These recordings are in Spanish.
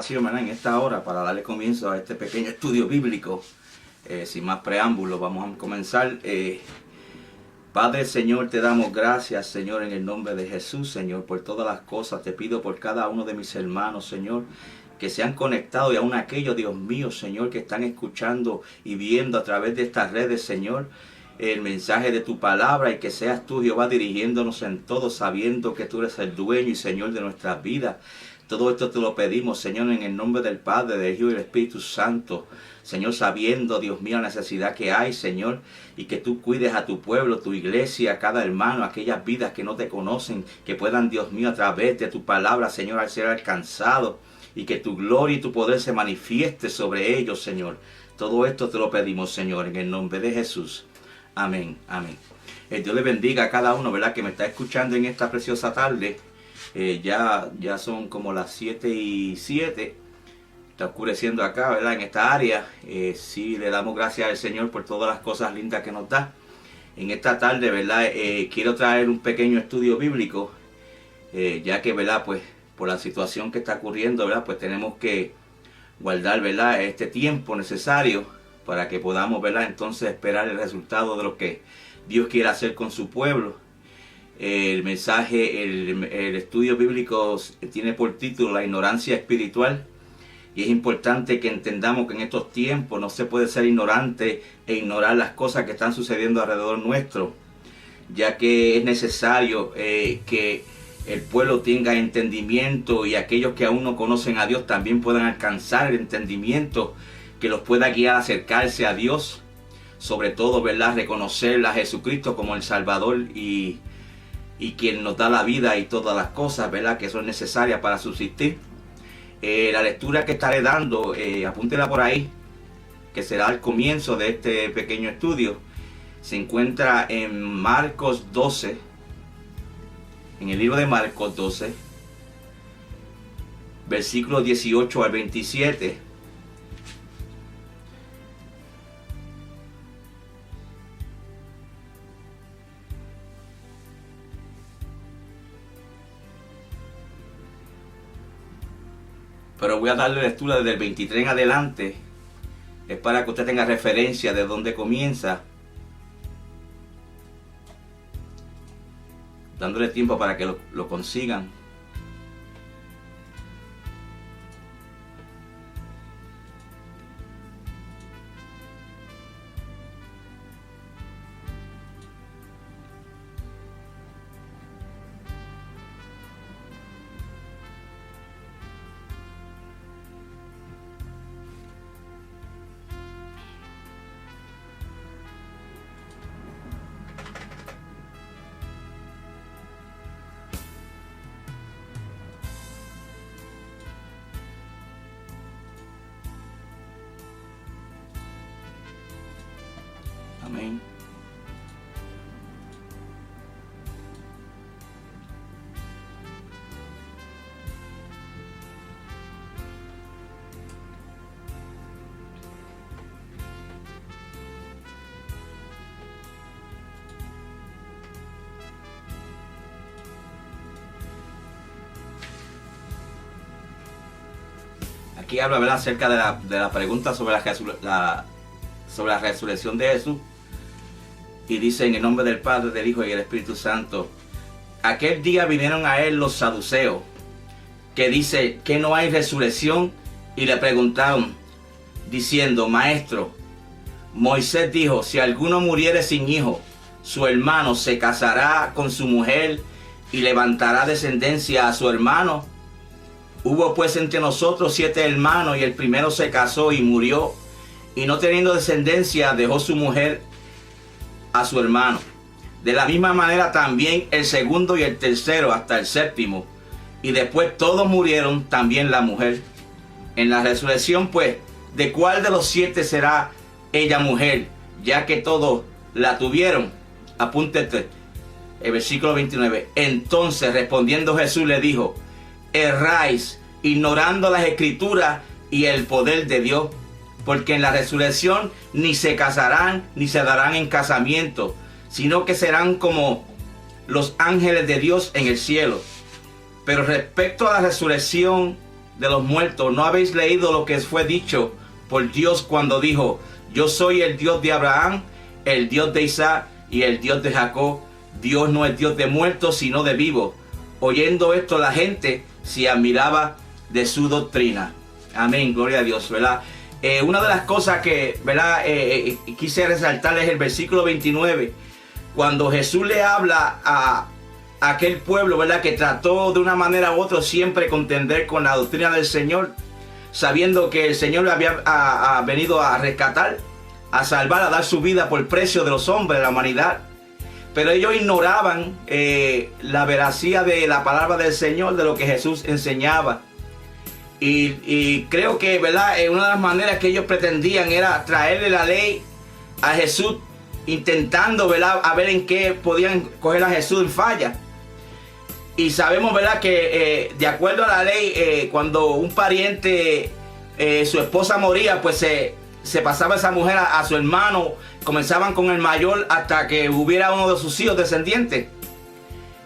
En esta hora para darle comienzo a este pequeño estudio bíblico, sin más preámbulos, vamos a comenzar. Padre, Señor, te damos gracias, Señor, en el nombre de Jesús, Señor, por todas las cosas. Te pido por cada uno de mis hermanos, Señor, que se han conectado, y aún aquellos, Dios mío, Señor, que están escuchando y viendo a través de estas redes, Señor, el mensaje de tu palabra, y que seas tú, Jehová, dirigiéndonos en todo, sabiendo que tú eres el dueño y Señor de nuestras vidas. Todo esto te lo pedimos, Señor, en el nombre del Padre, del Hijo y del Espíritu Santo. Señor, sabiendo, Dios mío, la necesidad que hay, Señor, y que tú cuides a tu pueblo, tu iglesia, a cada hermano, aquellas vidas que no te conocen, que puedan, Dios mío, a través de tu palabra, Señor, al ser alcanzado, y que tu gloria y tu poder se manifieste sobre ellos, Señor. Todo esto te lo pedimos, Señor, en el nombre de Jesús. Amén, amén. Dios le bendiga a cada uno, ¿verdad?, que me está escuchando en esta preciosa tarde. Ya son como las 7:07. Está oscureciendo acá, ¿verdad?, en esta área. Sí, le damos gracias al Señor por todas las cosas lindas que nos da. En esta tarde, ¿verdad?, quiero traer un pequeño estudio bíblico, ya que, ¿verdad?, pues por la situación que está ocurriendo, ¿verdad?, pues tenemos que guardar, ¿verdad?, este tiempo necesario para que podamos, ¿verdad?, entonces esperar el resultado de lo que Dios quiere hacer con su pueblo. El mensaje, el estudio bíblico tiene por título La ignorancia espiritual, y es importante que entendamos que en estos tiempos no se puede ser ignorante e ignorar las cosas que están sucediendo alrededor nuestro, ya que es necesario que el pueblo tenga entendimiento, y aquellos que aún no conocen a Dios también puedan alcanzar el entendimiento que los pueda guiar a acercarse a Dios. Sobre todo, ¿verdad?, reconocer a Jesucristo como el Salvador y quien nos da la vida y todas las cosas, ¿verdad?, que son necesarias para subsistir. La lectura que estaré dando, apúntela por ahí, que será el comienzo de este pequeño estudio. Se encuentra en Marcos 12, en el libro de Marcos 12, versículos 18 al 27. Pero voy a darle lectura desde el 23 en adelante. Es para que usted tenga referencia de dónde comienza. Dándole tiempo para que lo consigan. Amén. Aquí habla, ¿verdad?, acerca de la pregunta sobre sobre la resurrección de Jesús. Y dice: en el nombre del Padre, del Hijo y del Espíritu Santo. Aquel día vinieron a él los saduceos, que dice que no hay resurrección, y le preguntaron, diciendo: Maestro, Moisés dijo, si alguno muriere sin hijo, su hermano se casará con su mujer y levantará descendencia a su hermano. Hubo pues entre nosotros 7 hermanos, y el primero se casó y murió, y no teniendo descendencia dejó su mujer a su hermano. De la misma manera también el segundo y el tercero hasta el séptimo, y después todos murieron, también la mujer. En la resurrección, pues, ¿de cuál de los 7 será ella mujer, ya que todos la tuvieron? Apúntate el versículo 29. Entonces, respondiendo Jesús, le dijo: erráis, ignorando las escrituras y el poder de Dios, porque en la resurrección ni se casarán ni se darán en casamiento, sino que serán como los ángeles de Dios en el cielo. Pero respecto a la resurrección de los muertos. ¿No habéis leído lo que fue dicho por Dios cuando dijo: yo soy el Dios de Abraham, el Dios de Isaac y el Dios de Jacob? Dios no es Dios de muertos, sino de vivos. Oyendo esto, la gente se admiraba de su doctrina. Amén, gloria a Dios, ¿verdad? Una de las cosas que, ¿verdad? Quise resaltar es el versículo 29, cuando Jesús le habla a aquel pueblo, ¿verdad?, que trató de una manera u otra siempre contender con la doctrina del Señor, sabiendo que el Señor había venido a rescatar, a salvar, a dar su vida por precio de los hombres, de la humanidad. Pero ellos ignoraban la veracidad de la palabra del Señor, de lo que Jesús enseñaba. Y creo que, ¿verdad?, una de las maneras que ellos pretendían era traerle la ley a Jesús, intentando, ¿verdad?, a ver en qué podían coger a Jesús en falla. Y sabemos, ¿verdad?, que de acuerdo a la ley, cuando un pariente, su esposa moría, pues se pasaba esa mujer a su hermano. Comenzaban con el mayor hasta que hubiera uno de sus hijos descendientes.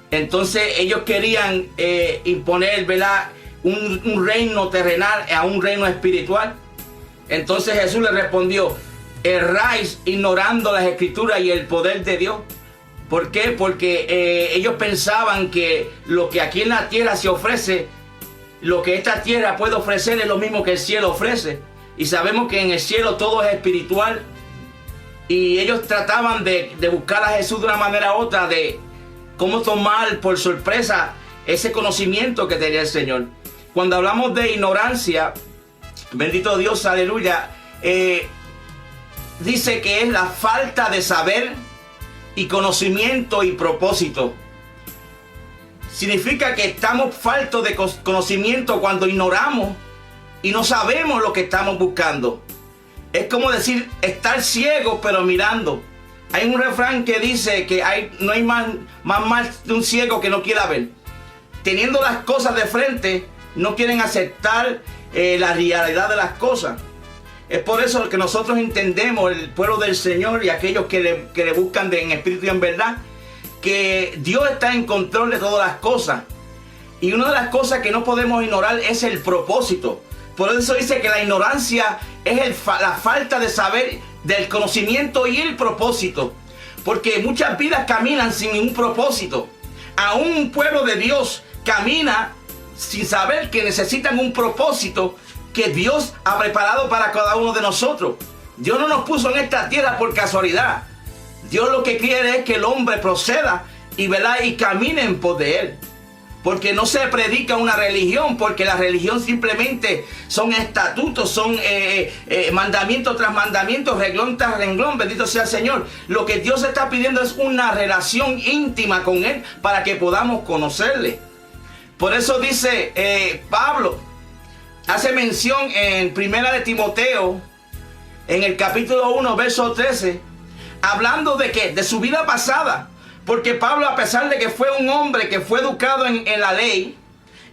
Entonces ellos querían imponer, ¿verdad?, un reino terrenal a un reino espiritual. Entonces Jesús le respondió: erráis ignorando las escrituras y el poder de Dios. ¿Por qué? Porque ellos pensaban que lo que aquí en la tierra se ofrece, lo que esta tierra puede ofrecer, es lo mismo que el cielo ofrece. Y sabemos que en el cielo todo es espiritual. Y ellos trataban de buscar a Jesús de una manera u otra, de cómo tomar por sorpresa ese conocimiento que tenía el Señor. Cuando hablamos de ignorancia, bendito Dios, aleluya, dice que es la falta de saber y conocimiento y propósito. Significa que estamos faltos de conocimiento cuando ignoramos y no sabemos lo que estamos buscando. Es como decir, estar ciego pero mirando. Hay un refrán que dice que no hay más de un ciego que no quiera ver. Teniendo las cosas de frente, no quieren aceptar la realidad de las cosas. Es por eso que nosotros entendemos, el pueblo del Señor y aquellos que le buscan en espíritu y en verdad, que Dios está en control de todas las cosas. Y una de las cosas que no podemos ignorar es el propósito. Por eso dice que la ignorancia es la falta de saber, del conocimiento y el propósito. Porque muchas vidas caminan sin ningún propósito. Aún un pueblo de Dios camina sin saber que necesitan un propósito que Dios ha preparado para cada uno de nosotros. Dios no nos puso en esta tierra por casualidad. Dios lo que quiere es que el hombre proceda y camine en pos de él. Porque no se predica una religión, porque la religión simplemente son estatutos, son mandamiento tras mandamiento, renglón tras renglón, bendito sea el Señor. Lo que Dios está pidiendo es una relación íntima con Él para que podamos conocerle. Por eso dice Pablo, hace mención en Primera de Timoteo, en el capítulo 1, verso 13, hablando de que de su vida pasada. Porque Pablo, a pesar de que fue un hombre que fue educado en la ley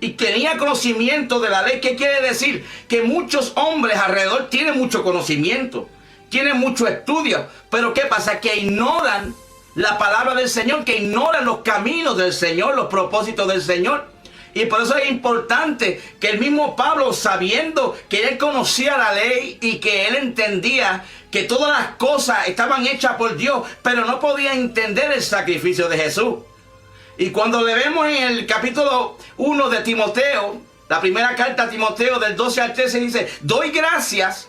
y tenía conocimiento de la ley, ¿qué quiere decir? Que muchos hombres alrededor tienen mucho conocimiento, tienen mucho estudio, pero ¿qué pasa? Que ignoran la palabra del Señor, que ignoran los caminos del Señor, los propósitos del Señor. Y por eso es importante que el mismo Pablo, sabiendo que él conocía la ley y que él entendía que todas las cosas estaban hechas por Dios, pero no podía entender el sacrificio de Jesús. Y cuando le vemos en el capítulo 1 de Timoteo, la primera carta a Timoteo del 12 al 13 dice: doy gracias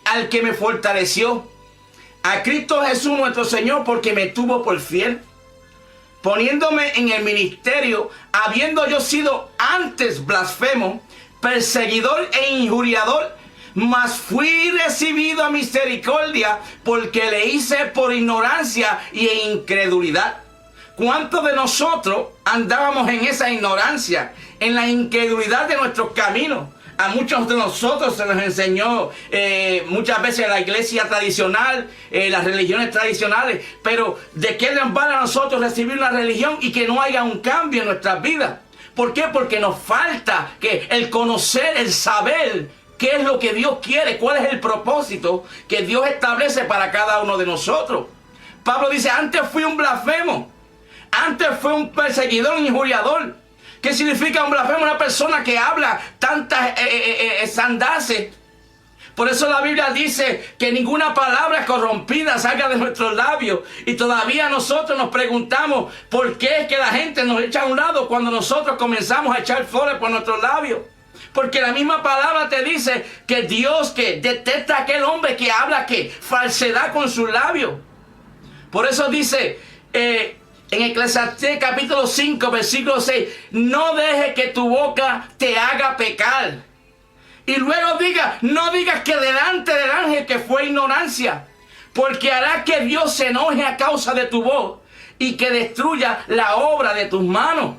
al que me fortaleció, a Cristo Jesús nuestro Señor, porque me tuvo por fiel, poniéndome en el ministerio, habiendo yo sido antes blasfemo, perseguidor e injuriador, mas fui recibido a misericordia, porque le hice por ignorancia y en incredulidad. ¿Cuántos de nosotros andábamos en esa ignorancia, en la incredulidad de nuestros caminos? A muchos de nosotros se nos enseñó muchas veces la iglesia tradicional, las religiones tradicionales, pero ¿de qué nos vale a nosotros recibir una religión y que no haya un cambio en nuestras vidas? ¿Por qué? Porque nos falta el conocer, el saber qué es lo que Dios quiere, cuál es el propósito que Dios establece para cada uno de nosotros. Pablo dice: antes fui un blasfemo, antes fui un perseguidor, un injuriador. ¿Qué significa un blasfemo? Una persona que habla tantas sandeces. Por eso la Biblia dice que ninguna palabra corrompida salga de nuestros labios. Y todavía nosotros nos preguntamos por qué es que la gente nos echa a un lado cuando nosotros comenzamos a echar flores por nuestros labios. Porque la misma palabra te dice que Dios que detesta a aquel hombre que habla que falsedad con sus labios. Por eso dice en Eclesiastés capítulo 5 versículo 6, no dejes que tu boca te haga pecar. Y luego no digas que delante del ángel que fue ignorancia, porque hará que Dios se enoje a causa de tu voz y que destruya la obra de tus manos.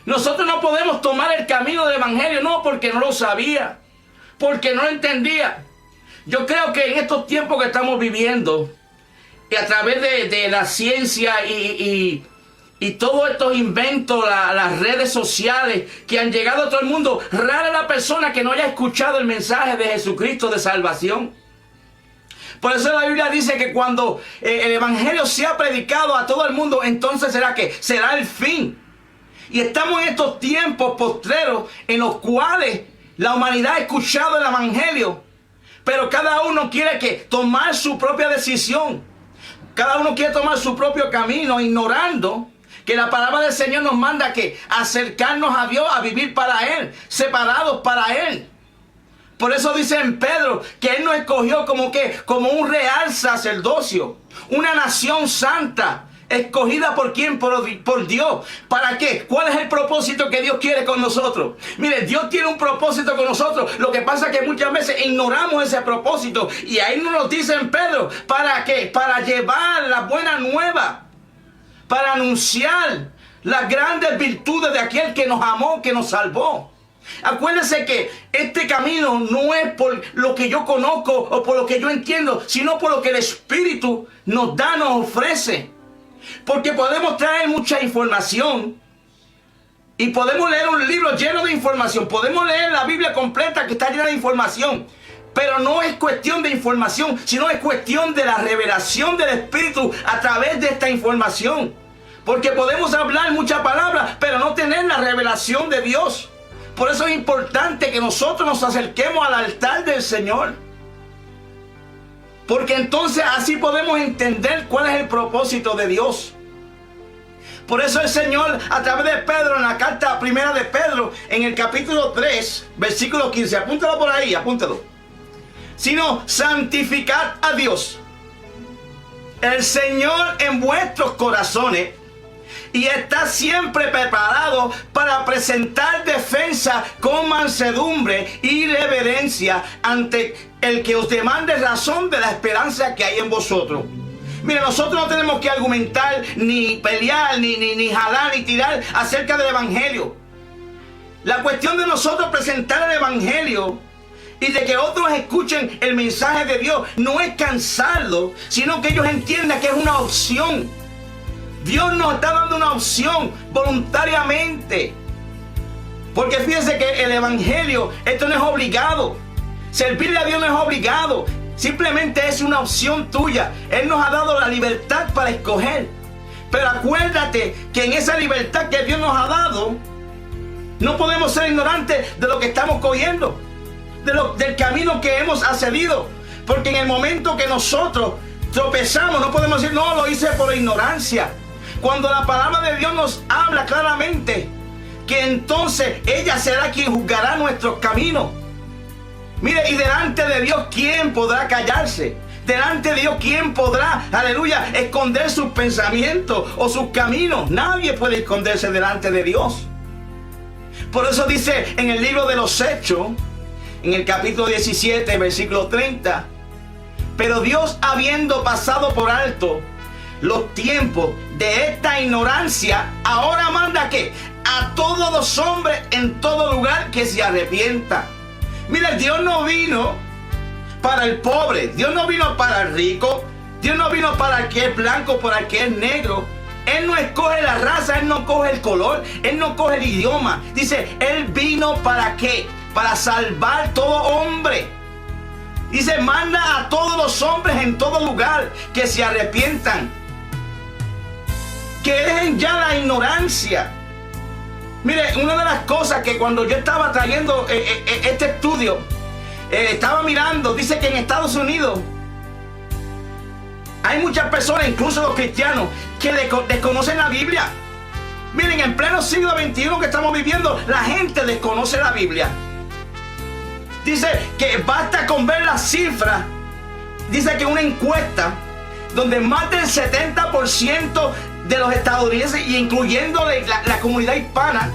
Nosotros no podemos tomar el camino del evangelio, no porque no lo sabía, porque no lo entendía. Yo creo que en estos tiempos que estamos viviendo, y a través de la ciencia y todos estos inventos, las redes sociales que han llegado a todo el mundo, rara es la persona que no haya escuchado el mensaje de Jesucristo de salvación. Por eso la Biblia dice que cuando el evangelio sea predicado a todo el mundo, entonces será el fin. Y estamos en estos tiempos postreros en los cuales la humanidad ha escuchado el evangelio, pero cada uno quiere tomar su propia decisión. Cada uno quiere tomar su propio camino, ignorando que la palabra del Señor nos manda acercarnos a Dios, a vivir para Él, separados para Él. Por eso dice en Pedro que Él nos escogió como un real sacerdocio, una nación santa, escogida ¿por quién? Por Dios. ¿Para qué? ¿Cuál es el propósito que Dios quiere con nosotros? Mire, Dios tiene un propósito con nosotros. Lo que pasa es que muchas veces ignoramos ese propósito. Y ahí nos dice en Pedro, ¿para qué? Para llevar la buena nueva, para anunciar las grandes virtudes de aquel que nos amó, que nos salvó. Acuérdense que este camino no es por lo que yo conozco o por lo que yo entiendo, sino por lo que el Espíritu nos da, nos ofrece. Porque podemos traer mucha información y podemos leer un libro lleno de información. Podemos leer la Biblia completa que está llena de información. Pero no es cuestión de información, sino es cuestión de la revelación del Espíritu a través de esta información. Porque podemos hablar muchas palabras, pero no tener la revelación de Dios. Por eso es importante que nosotros nos acerquemos al altar del Señor. Porque entonces así podemos entender cuál es el propósito de Dios. Por eso el Señor, a través de Pedro, en la carta primera de Pedro, en el capítulo 3, versículo 15, apúntalo por ahí, apúntalo. Sino santificad a Dios, el Señor, en vuestros corazones, y está siempre preparado para presentar defensa con mansedumbre y reverencia ante el que os demande razón de la esperanza que hay en vosotros. Mire, nosotros no tenemos que argumentar, ni pelear, ni jalar, ni tirar acerca del evangelio. La cuestión de nosotros presentar el evangelio y de que otros escuchen el mensaje de Dios no es cansarlo, sino que ellos entiendan que es una opción. Dios nos está dando una opción voluntariamente. Porque fíjense que el evangelio, esto no es obligado. Servirle a Dios no es obligado. Simplemente es una opción tuya. Él nos ha dado la libertad para escoger. Pero acuérdate que en esa libertad que Dios nos ha dado, no podemos ser ignorantes de lo que estamos cogiendo, del camino que hemos accedido. Porque en el momento que nosotros tropezamos, no podemos decir, no, lo hice por ignorancia. Cuando la palabra de Dios nos habla claramente, que entonces ella será quien juzgará nuestros caminos. Mire, y delante de Dios, ¿quién podrá callarse? Delante de Dios, ¿quién podrá, aleluya, esconder sus pensamientos o sus caminos? Nadie puede esconderse delante de Dios. Por eso dice en el libro de los Hechos, en el capítulo 17, versículo 30, pero Dios, habiendo pasado por alto los tiempos de esta ignorancia, ahora manda que a todos los hombres en todo lugar que se arrepientan. Mira, Dios no vino para el pobre, Dios no vino para el rico, Dios no vino para el que es blanco, para el que es negro. Él no escoge la raza, Él no coge el color, Él no coge el idioma. Dice, Él vino ¿para qué? Para salvar todo hombre. Dice, manda a todos los hombres en todo lugar que se arrepientan, que dejen ya la ignorancia, Mire, una de las cosas que cuando yo estaba trayendo este estudio, estaba mirando, dice que en Estados Unidos hay muchas personas, incluso los cristianos, que desconocen la Biblia. Miren, en pleno siglo XXI que estamos viviendo, la gente desconoce la Biblia. Dice que basta con ver las cifras. Dice que una encuesta donde más del 70% de los estadounidenses, y incluyendo la comunidad hispana,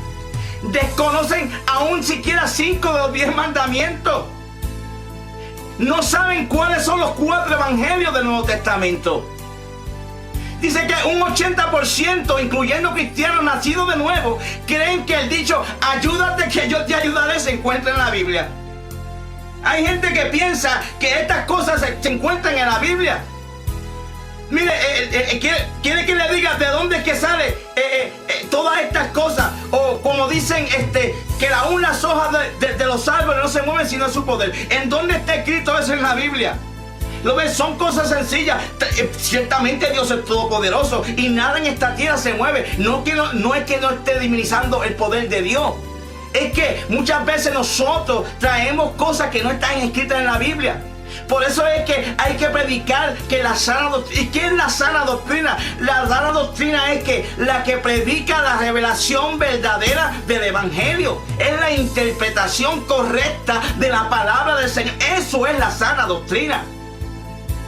desconocen aún siquiera 5 de los 10 mandamientos. No saben cuáles son los 4 evangelios del Nuevo Testamento. Dice que un 80%, incluyendo cristianos nacidos de nuevo, creen que el dicho "ayúdate que yo te ayudaré" se encuentra en la Biblia. Hay gente que piensa que estas cosas se encuentran en la Biblia. Mire, quiere que le diga de dónde es que sale todas estas cosas. O como dicen, que aún las hojas de los árboles no se mueven sino en su poder. ¿En dónde está escrito eso en la Biblia? ¿Lo ves? Son cosas sencillas. Ciertamente Dios es todopoderoso y nada en esta tierra se mueve. No es que no esté diminuyendo el poder de Dios. Es que muchas veces nosotros traemos cosas que no están escritas en la Biblia. Por eso es que hay que predicar que la sana doctrina. ¿Y qué es la sana doctrina? La sana doctrina es que la que predica la revelación verdadera del Evangelio. Es la interpretación correcta de la palabra del Señor. Eso es la sana doctrina.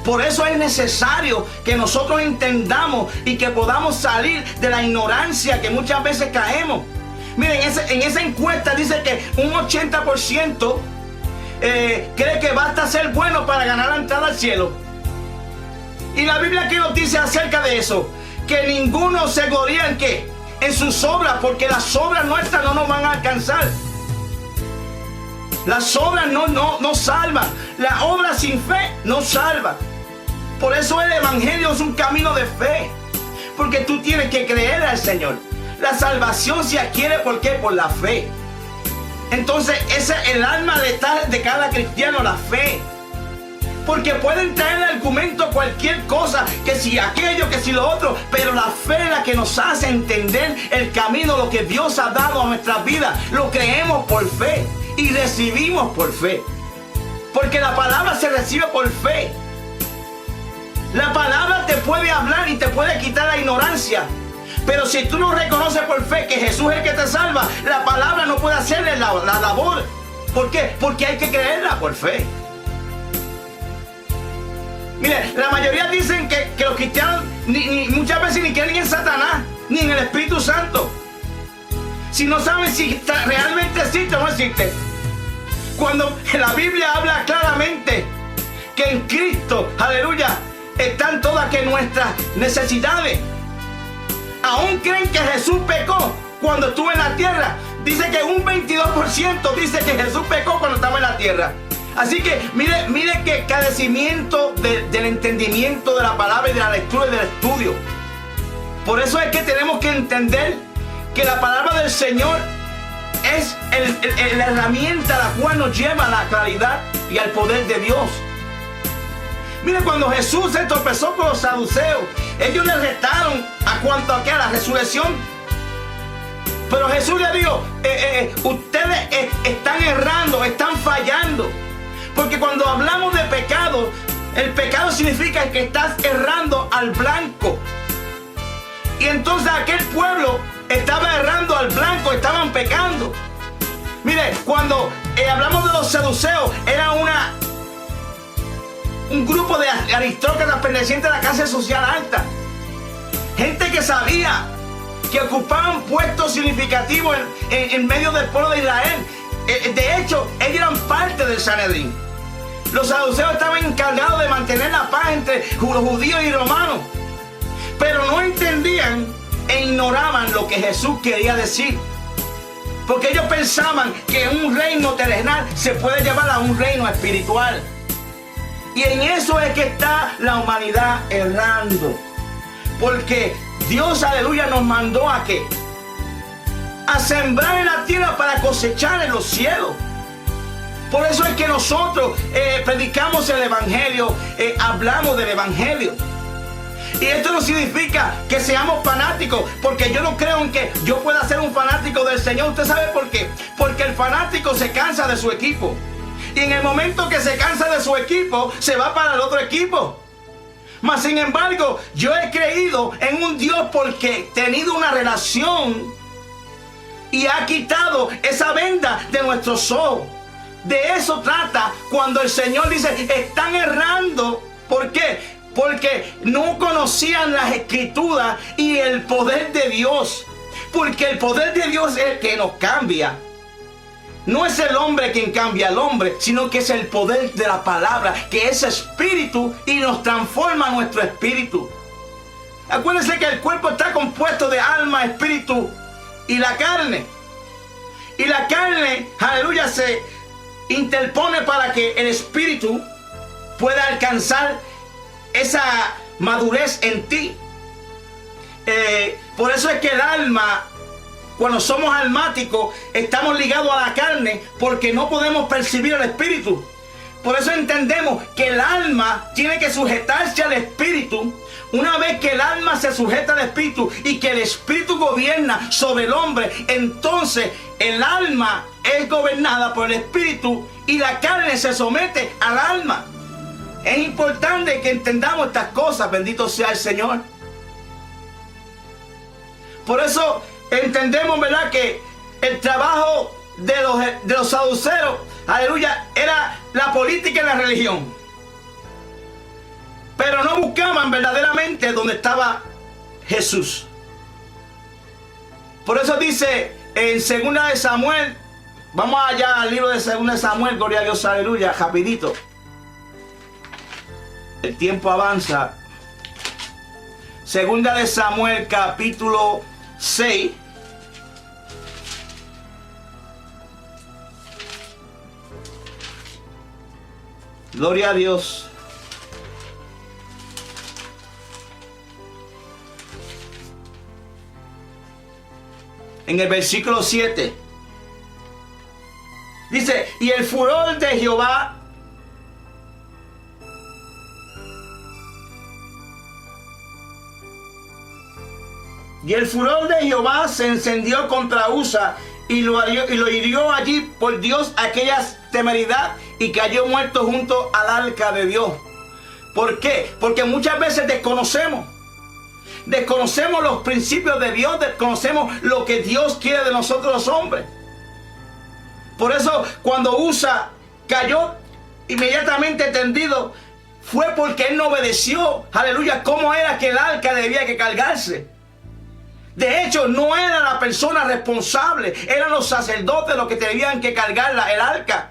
Por eso es necesario que nosotros entendamos y que podamos salir de la ignorancia que muchas veces caemos. Miren, en esa encuesta dice que un 80% cree que basta ser bueno para ganar la entrada al cielo. Y la Biblia, ¿qué nos dice acerca de eso? Que ninguno se gloría en ¿qué? En sus obras, porque las obras nuestras no nos van a alcanzar. Las obras no salvan. La obra sin fe no salva. Por eso el Evangelio es un camino de fe. Porque tú tienes que creer al Señor. La salvación se adquiere, ¿por qué? Por la fe. Entonces, ese es el alma de cada cristiano, la fe. Porque pueden traer el argumento cualquier cosa, que si aquello, que si lo otro, pero la fe es la que nos hace entender el camino, lo que Dios ha dado a nuestras vidas. Lo creemos por fe y recibimos por fe. Porque la palabra se recibe por fe. La palabra te puede hablar y te puede quitar la ignorancia. Pero si tú no reconoces por fe que Jesús es el que te salva, la palabra no puede hacerle la labor. ¿Por qué? Porque hay que creerla por fe. Mire, la mayoría dicen que los cristianos muchas veces ni creen en Satanás, ni en el Espíritu Santo. Si no saben si realmente existe o no existe. Cuando la Biblia habla claramente que en Cristo, aleluya, están todas que nuestras necesidades. Aún creen que Jesús pecó cuando estuvo en la tierra. Dice que un 22% dice que Jesús pecó cuando estaba en la tierra. Así que mire que carecimiento del entendimiento de la palabra y de la lectura y del estudio. Por eso es que tenemos que entender que la palabra del Señor es la herramienta la cual nos lleva a la claridad y al poder de Dios. Mire, cuando Jesús se tropezó con los saduceos, ellos le retaron a cuanto a la resurrección. Pero Jesús le dijo, ustedes están errando, están fallando. Porque cuando hablamos de pecado, el pecado significa que estás errando al blanco. Y entonces aquel pueblo estaba errando al blanco, estaban pecando. Mire, cuando hablamos de los saduceos, era un grupo de aristócratas pertenecientes a la clase social alta. Gente que sabía que ocupaban puestos significativos en medio del pueblo de Israel. De hecho, ellos eran parte del Sanedrín. Los saduceos estaban encargados de mantener la paz entre los judíos y romanos. Pero no entendían e ignoraban lo que Jesús quería decir. Porque ellos pensaban que un reino terrenal se puede llevar a un reino espiritual. Y en eso es que está la humanidad errando. Porque Dios, aleluya, nos mandó a ¿qué? A sembrar en la tierra para cosechar en los cielos. Por eso es que nosotros predicamos el Evangelio, hablamos del Evangelio. Y esto no significa que seamos fanáticos, porque yo no creo en que yo pueda ser un fanático del Señor. ¿Usted sabe por qué? Porque el fanático se cansa de su equipo. Y en el momento que se cansa de su equipo, se va para el otro equipo. Mas sin embargo, yo he creído en un Dios porque he tenido una relación y ha quitado esa venda de nuestros ojos. De eso trata cuando el Señor dice, están errando. ¿Por qué? Porque no conocían las Escrituras y el poder de Dios. Porque el poder de Dios es el que nos cambia. No es el hombre quien cambia al hombre, sino que es el poder de la palabra, que es espíritu y nos transforma nuestro espíritu. Acuérdense que el cuerpo está compuesto de alma, espíritu y la carne. Y la carne, aleluya, se interpone para que el espíritu pueda alcanzar esa madurez en ti. Por eso es que el alma, cuando somos almáticos, estamos ligados a la carne porque no podemos percibir el espíritu. Por eso entendemos que el alma tiene que sujetarse al espíritu. Una vez que el alma se sujeta al espíritu y que el espíritu gobierna sobre el hombre, entonces el alma es gobernada por el espíritu y la carne se somete al alma. Es importante que entendamos estas cosas, bendito sea el Señor. Por eso entendemos, ¿verdad?, que el trabajo de los saduceos, aleluya, era la política y la religión. Pero no buscaban verdaderamente donde estaba Jesús. Por eso dice en 2 de Samuel, vamos allá al libro de 2 de Samuel, gloria a Dios, aleluya, rapidito. El tiempo avanza. 2 de Samuel, capítulo 6. Gloria a Dios. En el versículo 7 dice, y el furor de Jehová se encendió contra Usa y lo hirió allí por Dios aquella temeridad y cayó muerto junto al arca de Dios. ¿Por qué? Porque muchas veces desconocemos los principios de Dios, desconocemos lo que Dios quiere de nosotros los hombres. Por eso cuando Usa cayó inmediatamente tendido, fue porque él no obedeció, aleluya, cómo era que el arca debía que cargarse. De hecho, no era la persona responsable, eran los sacerdotes los que tenían que cargar el arca.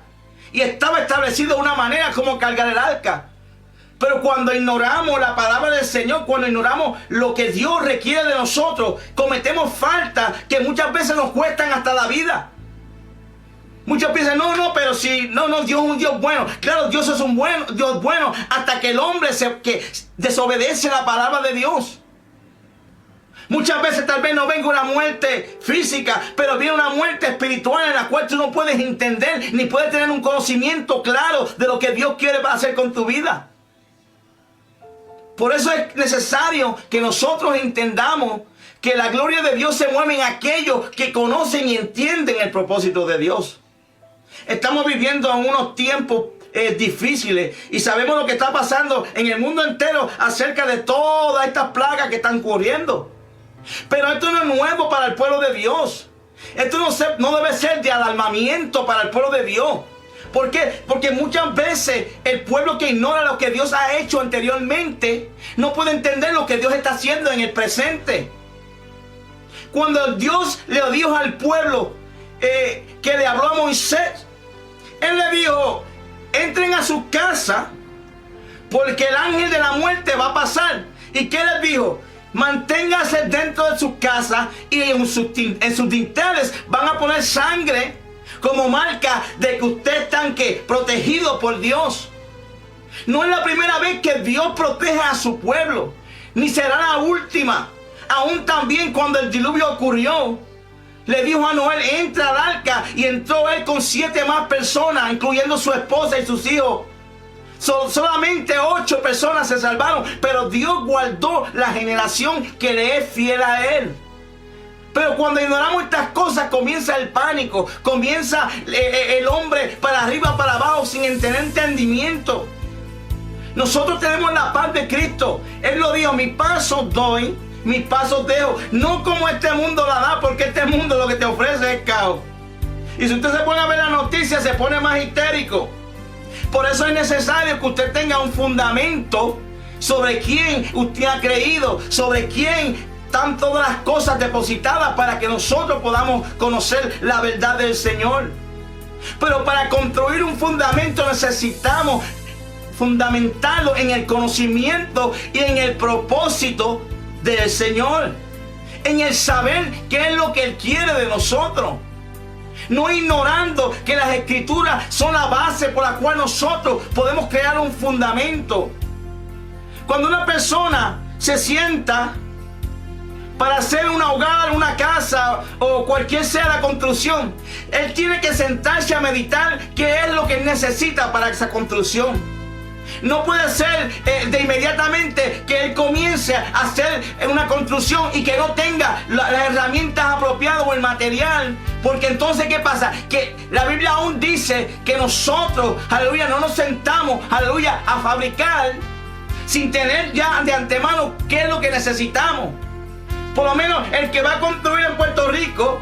Y estaba establecido una manera como cargar el arca. Pero cuando ignoramos la palabra del Señor, cuando ignoramos lo que Dios requiere de nosotros, cometemos faltas que muchas veces nos cuestan hasta la vida. Muchos piensan, pero si, Dios es un Dios bueno. Claro, Dios es un Dios bueno hasta que el hombre que desobedece la palabra de Dios. Muchas veces tal vez no venga una muerte física, pero viene una muerte espiritual en la cual tú no puedes entender ni puedes tener un conocimiento claro de lo que Dios quiere hacer con tu vida. Por eso es necesario que nosotros entendamos que la gloria de Dios se mueve en aquellos que conocen y entienden el propósito de Dios. Estamos viviendo en unos tiempos difíciles y sabemos lo que está pasando en el mundo entero acerca de todas estas plagas que están ocurriendo. Pero esto no es nuevo para el pueblo de Dios. Esto no debe ser de alarmamiento para el pueblo de Dios. ¿Por qué? Porque muchas veces el pueblo que ignora lo que Dios ha hecho anteriormente no puede entender lo que Dios está haciendo en el presente. Cuando Dios le dijo al pueblo que le habló a Moisés, Él le dijo, entren a su casa porque el ángel de la muerte va a pasar. ¿Y qué les dijo? Manténgase dentro de sus casas y en sus dinteles van a poner sangre como marca de que usted está protegido por Dios. No es la primera vez que Dios protege a su pueblo, ni será la última. Aún también cuando el diluvio ocurrió, le dijo a Noé, entra al arca, y entró él con 7 más personas, incluyendo su esposa y sus hijos. Solamente 8 personas se salvaron, pero Dios guardó la generación que le es fiel a Él. Pero cuando ignoramos estas cosas comienza el pánico, comienza el hombre para arriba, para abajo, sin tener entendimiento. Nosotros tenemos la paz de Cristo. Él lo dijo: mis pasos doy, mis pasos dejo. No como este mundo la da, porque este mundo lo que te ofrece es caos. Y si usted se pone a ver la noticia, se pone más histérico. Por eso es necesario que usted tenga un fundamento sobre quién usted ha creído, sobre quién están todas las cosas depositadas, para que nosotros podamos conocer la verdad del Señor. Pero para construir un fundamento necesitamos fundamentarlo en el conocimiento y en el propósito del Señor, en el saber qué es lo que Él quiere de nosotros. No ignorando que las Escrituras son la base por la cual nosotros podemos crear un fundamento. Cuando una persona se sienta para hacer un hogar, una casa o cualquier sea la construcción, él tiene que sentarse a meditar qué es lo que él necesita para esa construcción. No puede ser de inmediatamente que él comience a hacer una construcción y que no tenga las herramientas apropiadas o el material. Porque entonces, ¿qué pasa? Que la Biblia aún dice que nosotros, aleluya, no nos sentamos, aleluya, a fabricar sin tener ya de antemano qué es lo que necesitamos. Por lo menos el que va a construir en Puerto Rico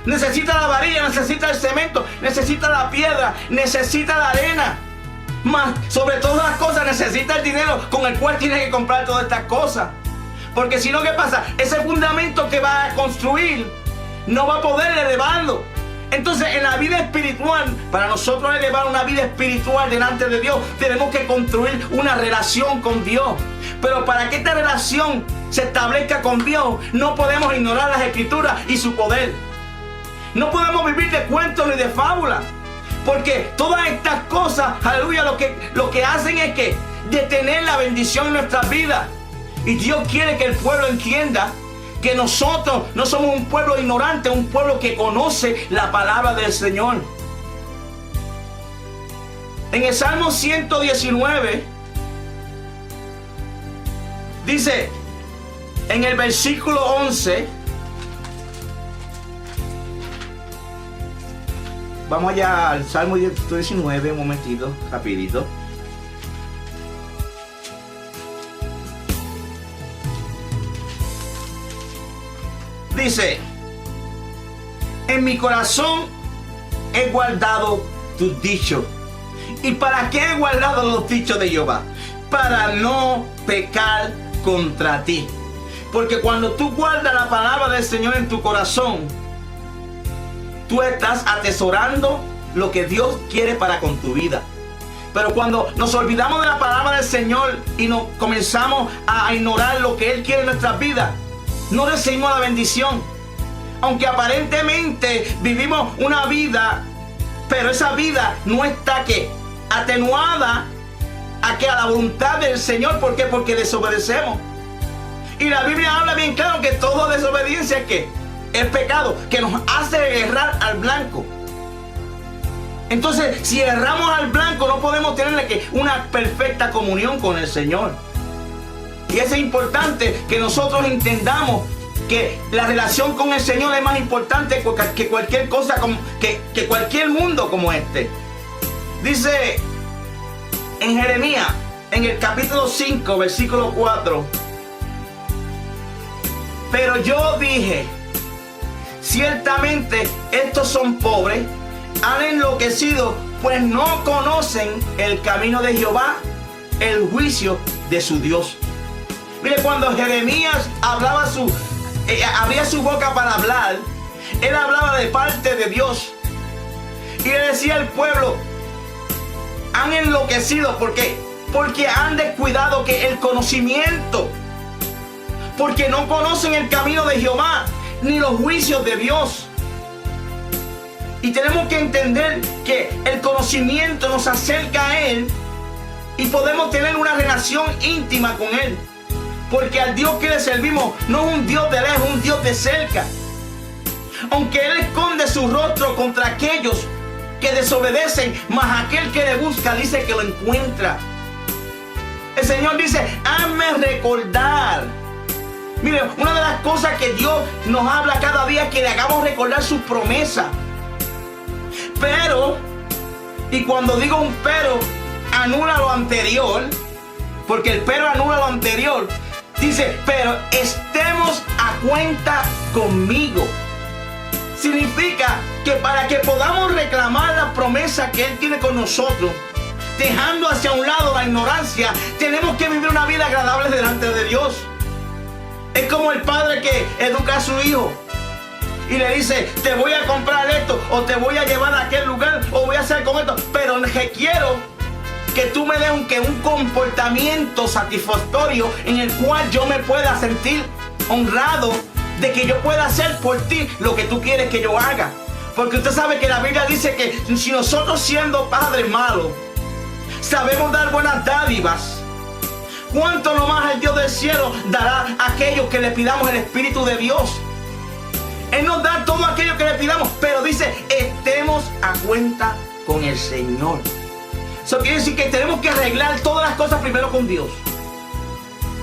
necesita la varilla, necesita el cemento, necesita la piedra, necesita la arena. Más, sobre todas las cosas, necesita el dinero con el cual tiene que comprar todas estas cosas. Porque si no, ¿qué pasa? Ese fundamento que va a construir no va a poder elevarlo. Entonces, en la vida espiritual, para nosotros elevar una vida espiritual delante de Dios, tenemos que construir una relación con Dios. Pero para que esta relación se establezca con Dios, no podemos ignorar las Escrituras y su poder. No podemos vivir de cuentos ni de fábulas. Porque todas estas cosas, aleluya, lo que hacen es que detener la bendición en nuestras vidas. Y Dios quiere que el pueblo entienda que nosotros no somos un pueblo ignorante, un pueblo que conoce la palabra del Señor. En el Salmo 119 dice, en el versículo 11, vamos allá al Salmo 19, un momentito, rapidito. Dice, en mi corazón he guardado tus dichos. ¿Y para qué he guardado los dichos de Jehová? Para no pecar contra ti. Porque cuando tú guardas la palabra del Señor en tu corazón, tú estás atesorando lo que Dios quiere para con tu vida. Pero cuando nos olvidamos de la palabra del Señor y nos comenzamos a ignorar lo que Él quiere en nuestras vidas, no recibimos la bendición. Aunque aparentemente vivimos una vida, pero esa vida no está atenuada a la voluntad del Señor. ¿Por qué? Porque desobedecemos. Y la Biblia habla bien claro que toda desobediencia es pecado, que nos hace errar al blanco. Entonces, si erramos al blanco, no podemos tener una perfecta comunión con el Señor. Y es importante que nosotros entendamos que la relación con el Señor es más importante que cualquier cosa, que cualquier mundo como este. Dice en Jeremías, en el capítulo 5, versículo 4. Pero yo dije, ciertamente estos son pobres, han enloquecido, pues no conocen el camino de Jehová, el juicio de su Dios. Mire, cuando Jeremías abría su boca para hablar, él hablaba de parte de Dios. Y le decía al pueblo, han enloquecido. ¿Por qué? Porque han descuidado que el conocimiento, porque no conocen el camino de Jehová, ni los juicios de Dios. Y tenemos que entender que el conocimiento nos acerca a Él y podemos tener una relación íntima con Él. Porque al Dios que le servimos no es un Dios de lejos, es un Dios de cerca. Aunque Él esconde su rostro contra aquellos que desobedecen, mas aquel que le busca dice que lo encuentra. El Señor dice, hazme recordar. Mire, una de las cosas que Dios nos habla cada día es que le hagamos recordar sus promesas. Pero, y cuando digo un pero, anula lo anterior, porque el pero anula lo anterior. Dice, pero estemos a cuenta conmigo. Significa que para que podamos reclamar la promesa que Él tiene con nosotros, dejando hacia un lado la ignorancia, tenemos que vivir una vida agradable delante de Dios. Es como el padre que educa a su hijo y le dice, te voy a comprar esto, o te voy a llevar a aquel lugar, o voy a hacer con esto, pero quiero que tú me des un comportamiento satisfactorio en el cual yo me pueda sentir honrado de que yo pueda hacer por ti lo que tú quieres que yo haga. Porque usted sabe que la Biblia dice que si nosotros, siendo padres malos, sabemos dar buenas dádivas, ¿cuánto no más el Dios del cielo dará a aquellos que le pidamos el Espíritu de Dios? Él nos da todo aquello que le pidamos, pero dice, estemos a cuenta con el Señor. Eso quiere decir que tenemos que arreglar todas las cosas primero con Dios.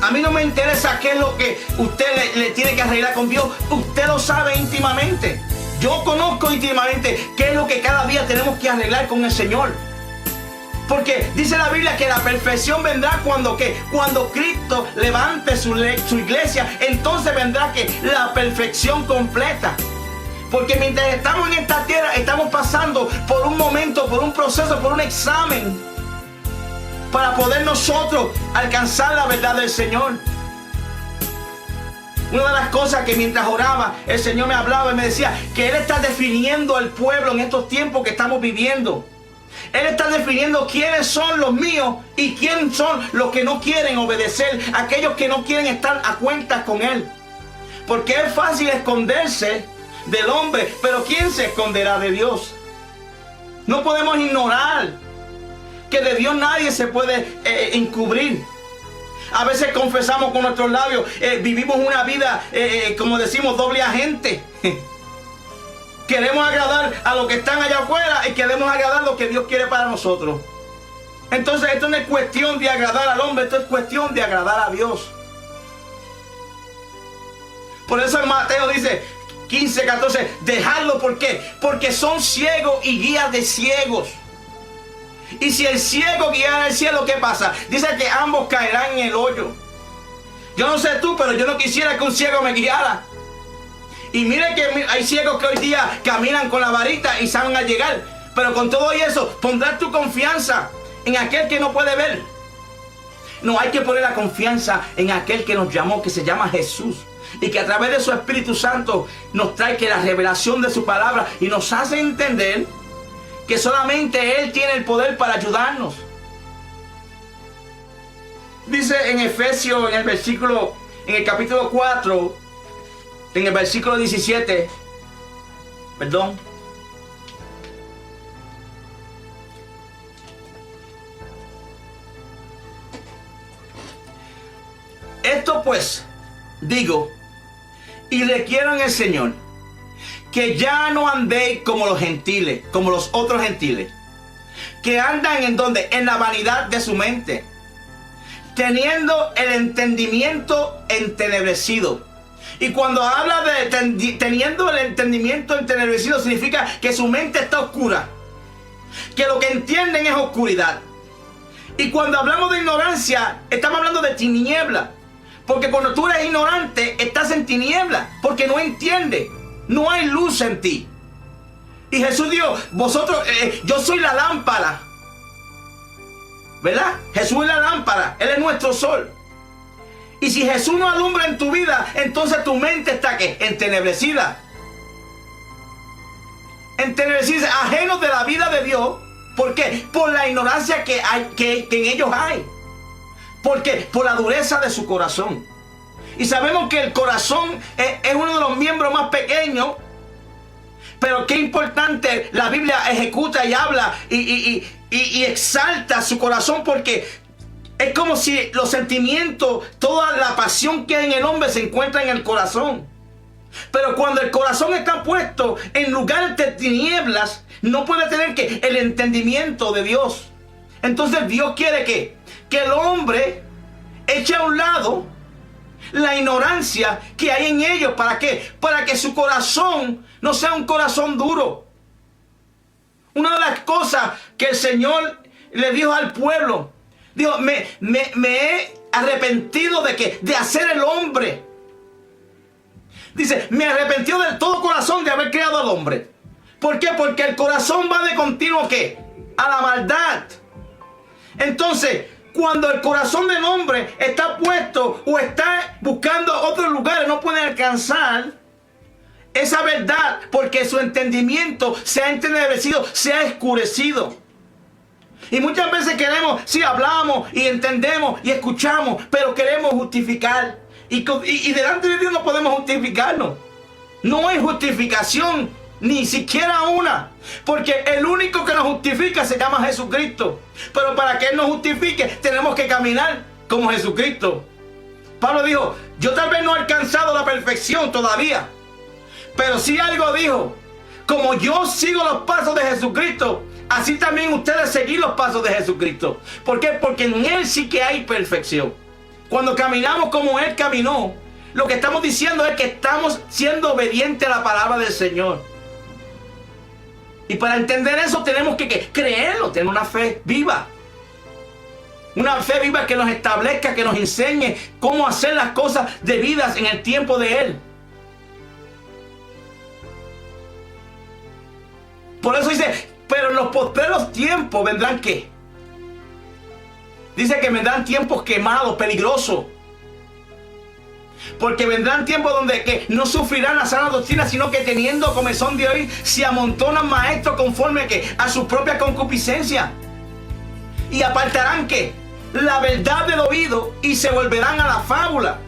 A mí no me interesa qué es lo que usted le tiene que arreglar con Dios. Usted lo sabe íntimamente. Yo conozco íntimamente qué es lo que cada día tenemos que arreglar con el Señor. Porque dice la Biblia que la perfección vendrá cuando Cristo levante su iglesia. Entonces vendrá la perfección completa. Porque mientras estamos en esta tierra, estamos pasando por un momento, por un proceso, por un examen, para poder nosotros alcanzar la verdad del Señor. Una de las cosas que mientras oraba, el Señor me hablaba y me decía que Él está definiendo al pueblo en estos tiempos que estamos viviendo. Él está definiendo quiénes son los míos y quiénes son los que no quieren obedecer, aquellos que no quieren estar a cuentas con Él. Porque es fácil esconderse del hombre, pero ¿quién se esconderá de Dios? No podemos ignorar que de Dios nadie se puede encubrir. A veces confesamos con nuestros labios, vivimos una vida, como decimos, doble agente. Queremos agradar a los que están allá afuera y queremos agradar lo que Dios quiere para nosotros. Entonces esto no es cuestión de agradar al hombre, esto es cuestión de agradar a Dios. Por eso en Mateo dice 15, 14, dejadlo, ¿por qué? Porque son ciegos y guías de ciegos. Y si el ciego guiara al cielo, ¿qué pasa? Dice que ambos caerán en el hoyo. Yo no sé tú, pero yo no quisiera que un ciego me guiara. Y mire que hay ciegos que hoy día caminan con la varita y saben a llegar. Pero con todo eso, pondrás tu confianza en aquel que no puede ver. No, hay que poner la confianza en aquel que nos llamó, que se llama Jesús. Y que a través de su Espíritu Santo nos trae que la revelación de su palabra y nos hace entender que solamente Él tiene el poder para ayudarnos. Dice en Efesios, en el capítulo 4, en el versículo 17, esto pues digo y requiero en el Señor que ya no andéis como los gentiles, como los otros gentiles, que andan en la vanidad de su mente, teniendo el entendimiento entenebrecido. Y cuando habla de teniendo el entendimiento entenebrecido, significa que su mente está oscura, que lo que entienden es oscuridad. Y cuando hablamos de ignorancia, estamos hablando de tiniebla, porque cuando tú eres ignorante, estás en tiniebla, porque no entiendes. No hay luz en ti. Y Jesús dijo, yo soy la lámpara. ¿Verdad? Jesús es la lámpara. Él es nuestro sol. Y si Jesús no alumbra en tu vida, entonces tu mente está ¿qué? Entenebrecida. Entenebrecida, ajenos de la vida de Dios. ¿Por qué? Por la ignorancia que en ellos hay. ¿Por qué? Por la dureza de su corazón. Y sabemos que el corazón es uno de los miembros más pequeños. Pero qué importante, la Biblia ejecuta y habla y exalta su corazón, porque es como si los sentimientos, toda la pasión que hay en el hombre se encuentra en el corazón. Pero cuando el corazón está puesto en lugares de tinieblas, no puede tener el entendimiento de Dios. Entonces Dios quiere que el hombre eche a un lado la ignorancia que hay en ellos. ¿Para qué? Para que su corazón no sea un corazón duro. Una de las cosas que el Señor le dijo al pueblo, dijo, me he arrepentido de hacer el hombre. Dice, me arrepentió del todo corazón de haber creado al hombre. ¿Por qué? Porque el corazón va de continuo, ¿qué? A la maldad. Entonces, cuando el corazón del hombre está puesto o está buscando otros lugares, no puede alcanzar esa verdad, porque su entendimiento se ha entenebrecido, se ha oscurecido. Y muchas veces queremos, sí, hablamos y entendemos y escuchamos, pero queremos justificar. Y delante de Dios no podemos justificarnos. No hay justificación, ni siquiera una. Porque el único que nos justifica se llama Jesucristo. Pero para que Él nos justifique, tenemos que caminar como Jesucristo. Pablo dijo, yo tal vez no he alcanzado la perfección todavía, pero sí algo dijo, como yo sigo los pasos de Jesucristo, así también ustedes seguir los pasos de Jesucristo. ¿Por qué? Porque en Él sí que hay perfección. Cuando caminamos como Él caminó, lo que estamos diciendo es que estamos siendo obedientes a la palabra del Señor. Y para entender eso tenemos que creerlo, tener una fe viva. Una fe viva que nos establezca, que nos enseñe cómo hacer las cosas debidas en el tiempo de Él. Por eso dice, pero en los postreros tiempos vendrán ¿qué? Dice que vendrán tiempos quemados, peligrosos. Porque vendrán tiempos donde que no sufrirán la sana doctrina, sino que teniendo comezón de oír, se amontonan maestros conforme que a su propia concupiscencia. Y apartarán ¿qué? La verdad del oído y se volverán a la fábula.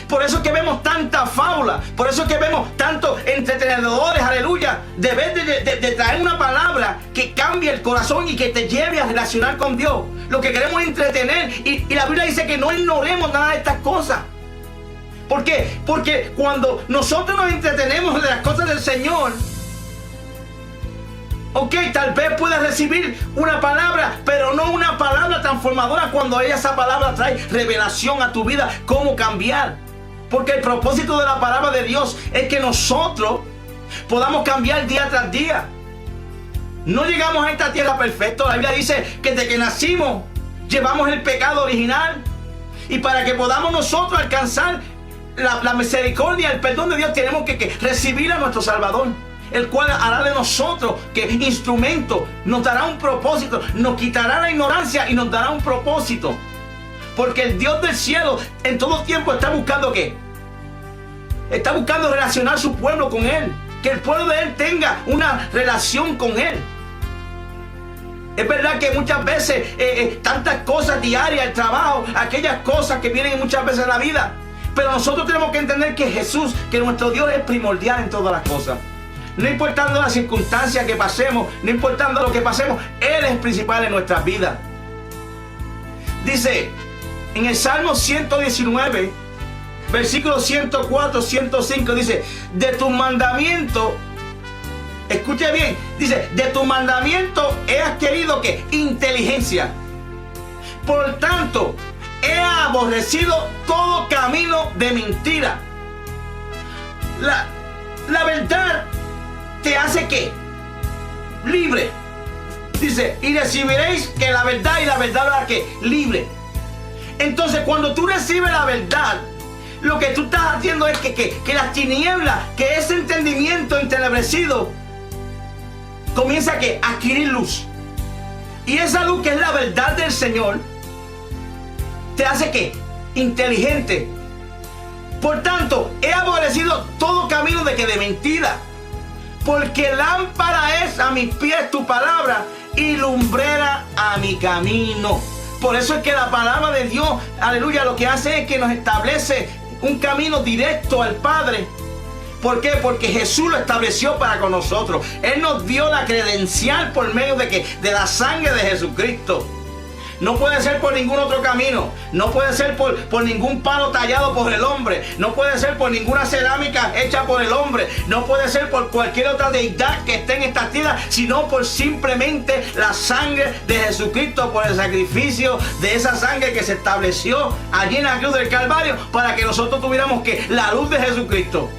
Por eso es que vemos tanta fábula, por eso es que vemos tantos entretenedores, aleluya, de vez de traer una palabra que cambie el corazón y que te lleve a relacionar con Dios. Lo que queremos es entretener, y la Biblia dice que no ignoremos nada de estas cosas. ¿Por qué? Porque cuando nosotros nos entretenemos de las cosas del Señor, ok, tal vez puedas recibir una palabra, pero no una palabra transformadora cuando esa palabra trae revelación a tu vida, cómo cambiar. Porque el propósito de la palabra de Dios es que nosotros podamos cambiar día tras día. No llegamos a esta tierra perfecto. La Biblia dice que desde que nacimos llevamos el pecado original. Y para que podamos nosotros alcanzar la misericordia, el perdón de Dios, tenemos que recibir a nuestro Salvador, el cual hará de nosotros que instrumento, nos dará un propósito, nos quitará la ignorancia y nos dará un propósito. Porque el Dios del cielo en todo tiempo está buscando ¿qué? Está buscando relacionar su pueblo con Él. Que el pueblo de Él tenga una relación con Él. Es verdad que muchas veces tantas cosas diarias, el trabajo, aquellas cosas que vienen muchas veces en la vida. Pero nosotros tenemos que entender que Jesús, que nuestro Dios es primordial en todas las cosas. No importando las circunstancias que pasemos, no importando lo que pasemos, Él es principal en nuestras vidas. Dice en el Salmo 119, versículos 104, 105, dice, de tus mandamientos, escuche bien, dice, de tus mandamientos he adquirido ¿qué? Inteligencia. Por tanto, he aborrecido todo camino de mentira. La verdad te hace ¿qué? Libre. Dice, y recibiréis que la verdad, y la verdad hará ¿qué? Libre. Entonces, cuando tú recibes la verdad, lo que tú estás haciendo es que las tinieblas, que ese entendimiento entenebrecido, comienza a adquirir luz. Y esa luz, que es la verdad del Señor, te hace ¿qué? Inteligente. Por tanto, he aborrecido todo camino de mentira, porque lámpara es a mis pies tu palabra y lumbrera a mi camino. Por eso es que la palabra de Dios, aleluya, lo que hace es que nos establece un camino directo al Padre. ¿Por qué? Porque Jesús lo estableció para con nosotros. Él nos dio la credencial por medio de la sangre de Jesucristo. No puede ser por ningún otro camino. No puede ser por ningún palo tallado por el hombre. No puede ser por ninguna cerámica hecha por el hombre. No puede ser por cualquier otra deidad que esté en esta tierra, sino por simplemente la sangre de Jesucristo, por el sacrificio de esa sangre que se estableció allí en la cruz del Calvario para que nosotros tuviéramos que la luz de Jesucristo.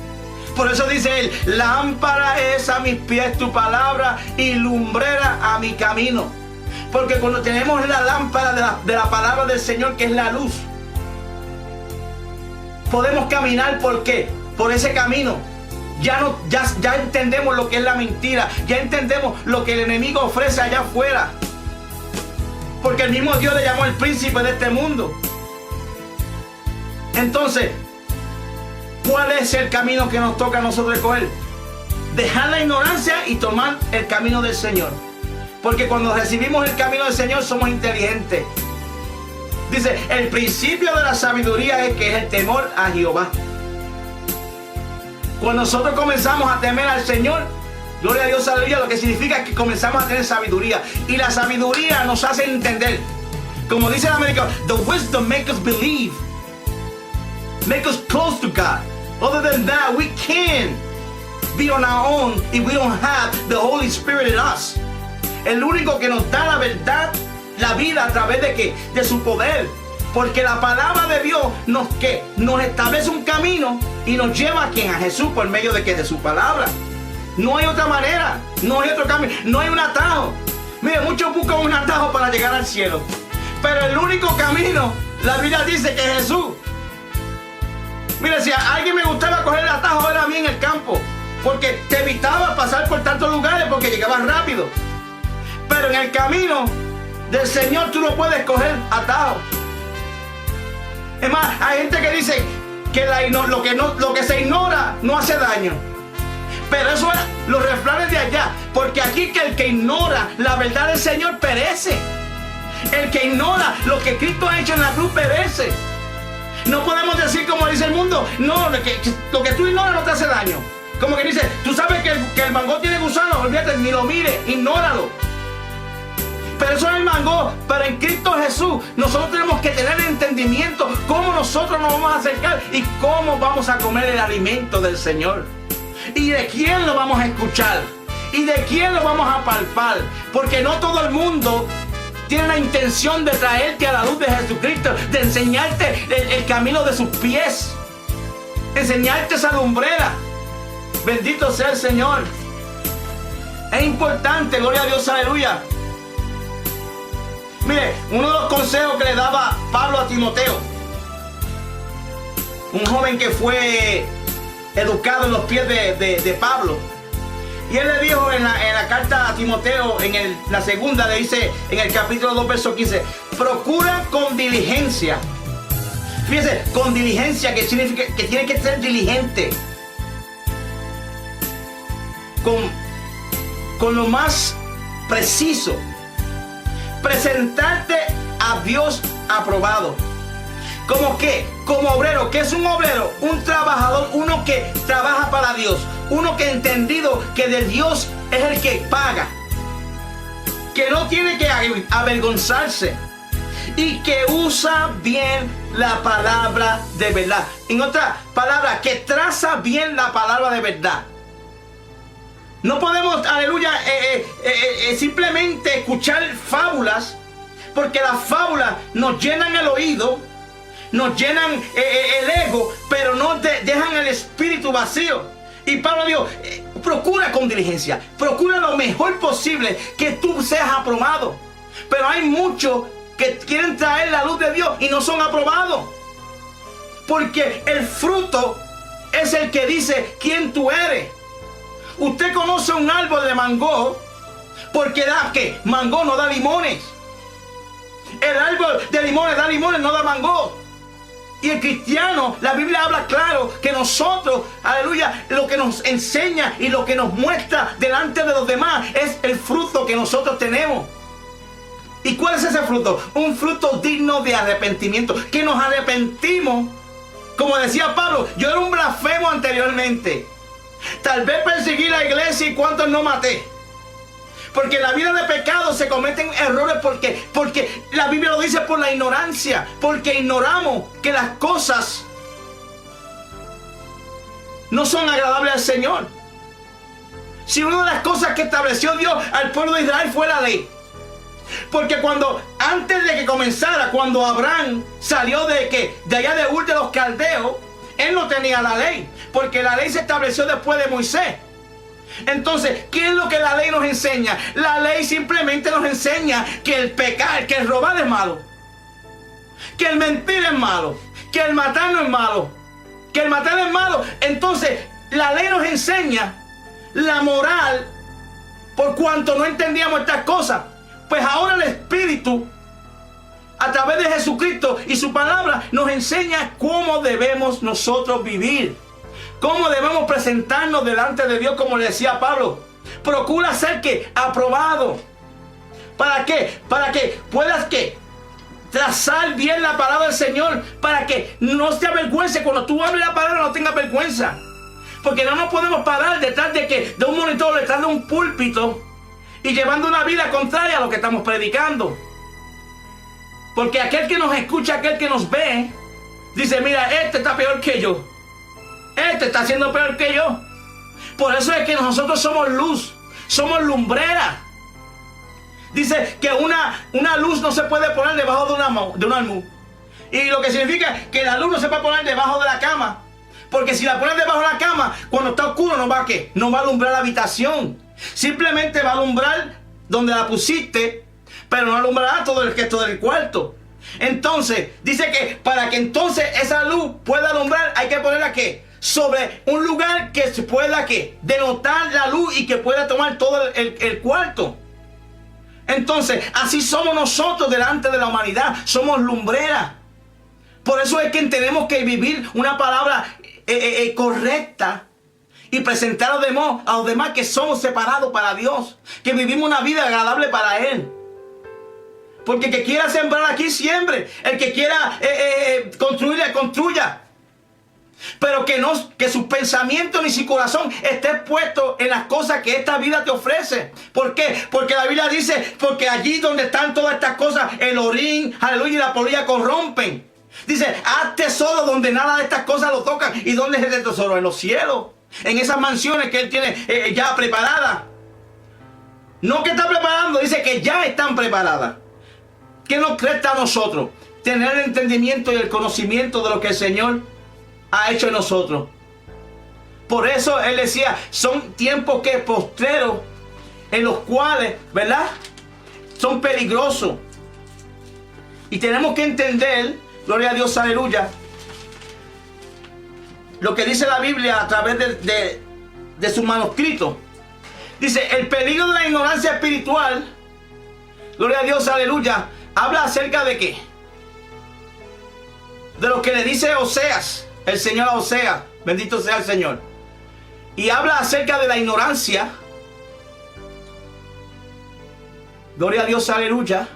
Por eso dice él: lámpara es a mis pies tu palabra y lumbrera a mi camino. Porque cuando tenemos la lámpara de la palabra del Señor, que es la luz, podemos caminar. ¿Por qué? Por ese camino. Ya entendemos lo que es la mentira. Ya entendemos lo que el enemigo ofrece allá afuera. Porque el mismo Dios le llamó el príncipe de este mundo. Entonces, ¿cuál es el camino que nos toca a nosotros escoger? Dejar la ignorancia y tomar el camino del Señor. Porque cuando recibimos el camino del Señor somos inteligentes. Dice, el principio de la sabiduría es que es el temor a Jehová. Cuando nosotros comenzamos a temer al Señor, gloria a Dios, aleluya, lo que significa que comenzamos a tener sabiduría. Y la sabiduría nos hace entender. Como dice el americano, the wisdom makes us believe. Make us close to God. Other than that, we can't be on our own if we don't have the Holy Spirit in us. El único que nos da la verdad, la vida, a través de ¿qué? De su poder. Porque la palabra de Dios nos establece un camino y nos lleva a ¿quién? A Jesús, por medio de ¿qué? De su palabra. No hay otra manera, no hay otro camino, no hay un atajo. Mire, muchos buscan un atajo para llegar al cielo, pero el único camino, la Biblia dice que es Jesús. Mira, si a alguien me gustaba coger el atajo, era a mí en el campo, porque te evitaba pasar por tantos lugares porque llegabas rápido. Pero en el camino del Señor tú no puedes coger atajo. Es más, hay gente que dice que lo que se ignora no hace daño. Pero eso es los refranes de allá. Porque aquí que el que ignora la verdad del Señor perece. El que ignora lo que Cristo ha hecho en la cruz perece. No podemos decir como dice el mundo, no, lo que tú ignoras no te hace daño. Como que dice, tú sabes que el mango tiene gusanos, olvídate, ni lo mire, ignóralo. Pero eso es el mango. Pero en Cristo Jesús nosotros tenemos que tener entendimiento cómo nosotros nos vamos a acercar y cómo vamos a comer el alimento del Señor. Y de quién lo vamos a escuchar y de quién lo vamos a palpar. Porque no todo el mundo tiene la intención de traerte a la luz de Jesucristo, de enseñarte el camino de sus pies, enseñarte esa lumbrera. Bendito sea el Señor. Es importante, gloria a Dios, aleluya. Mire, uno de los consejos que le daba Pablo a Timoteo, un joven que fue educado en los pies de Pablo, y él le dijo en la carta a Timoteo, la segunda, le dice en el capítulo 2, verso 15, procura con diligencia. Fíjese, con diligencia, que significa que tiene que ser diligente, con lo más preciso, presentarte a Dios aprobado. ¿Cómo qué? Como obrero. ¿Qué es un obrero? Un trabajador, uno que trabaja para Dios, uno que ha entendido que de Dios es el que paga, que no tiene que avergonzarse y que usa bien la palabra de verdad. En otras palabras, que traza bien la palabra de verdad. No podemos, aleluya, simplemente escuchar fábulas, porque las fábulas nos llenan el oído, nos llenan el ego, pero no dejan el espíritu vacío. Y Pablo dijo, procura con diligencia, procura lo mejor posible que tú seas aprobado. Pero hay muchos que quieren traer la luz de Dios y no son aprobados, porque el fruto es el que dice quién tú eres. Usted conoce un árbol de mango porque da que mango no da limones. El árbol de limones da limones, no da mango. Y el cristiano, la Biblia habla claro que nosotros, aleluya, lo que nos enseña y lo que nos muestra delante de los demás es el fruto que nosotros tenemos. ¿Y cuál es ese fruto? Un fruto digno de arrepentimiento, que nos arrepentimos. Como decía Pablo, yo era un blasfemo anteriormente. Tal vez perseguí la iglesia y cuántos no maté. Porque en la vida de pecado se cometen errores porque la Biblia lo dice por la ignorancia. Porque ignoramos que las cosas no son agradables al Señor. Si una de las cosas que estableció Dios al pueblo de Israel fue la ley. Porque antes de que comenzara, cuando Abraham salió de allá de Ur de los Caldeos, él no tenía la ley. Porque la ley se estableció después de Moisés. Entonces, ¿qué es lo que la ley nos enseña? La ley simplemente nos enseña que el pecar, que el robar es malo. Que el mentir es malo. Que el matar no es malo. Que el matar es malo. Entonces, la ley nos enseña la moral por cuanto no entendíamos estas cosas. Pues ahora el Espíritu, a través de Jesucristo y su palabra, nos enseña cómo debemos nosotros vivir. Cómo debemos presentarnos delante de Dios, como le decía Pablo. Procura ser aprobado. ¿Para qué? Para que puedas trazar bien la palabra del Señor. Para que no te avergüences. Cuando tú hables la palabra, no tengas vergüenza. Porque no nos podemos parar detrás de un monitor, detrás de un púlpito y llevando una vida contraria a lo que estamos predicando. Porque aquel que nos escucha, aquel que nos ve, dice, mira, este está peor que yo. Este está haciendo peor que yo. Por eso es que nosotros somos luz, somos lumbrera. Dice que una luz no se puede poner debajo de un almud. Y lo que significa que la luz no se puede poner debajo de la cama. Porque si la pones debajo de la cama, cuando está oscuro no va a alumbrar la habitación. Simplemente va a alumbrar donde la pusiste, pero no alumbrará todo el resto del cuarto. Entonces, dice que para que entonces esa luz pueda alumbrar, hay que ponerla sobre un lugar que se pueda denotar la luz y que pueda tomar todo el cuarto. Entonces, así somos nosotros delante de la humanidad. Somos lumbreras. Por eso es que tenemos que vivir una palabra correcta y presentar a los demás que somos separados para Dios, que vivimos una vida agradable para Él. Porque el que quiera sembrar aquí, siembre. El que quiera construir, construya. Pero que sus pensamientos ni su corazón esté puesto en las cosas que esta vida te ofrece. ¿Por qué? Porque la Biblia dice, porque allí donde están todas estas cosas, el orín, aleluya, y la polilla corrompen. Dice, haz tesoro donde nada de estas cosas lo tocan. ¿Y dónde es ese tesoro? En los cielos. En esas mansiones que Él tiene ya preparadas. No que está preparando, dice que ya están preparadas. ¿Qué nos resta a nosotros? Tener el entendimiento y el conocimiento de lo que el Señor ha hecho en nosotros. Por eso Él decía, son tiempos postreros, en los cuales, ¿verdad?, son peligrosos. Y tenemos que entender, gloria a Dios, aleluya, lo que dice la Biblia a través de sus manuscritos. Dice, el peligro de la ignorancia espiritual, gloria a Dios, aleluya, habla acerca de qué? De lo que le dice Oseas, el Señor a Oseas, bendito sea el Señor. Y habla acerca de la ignorancia. Gloria a Dios, aleluya.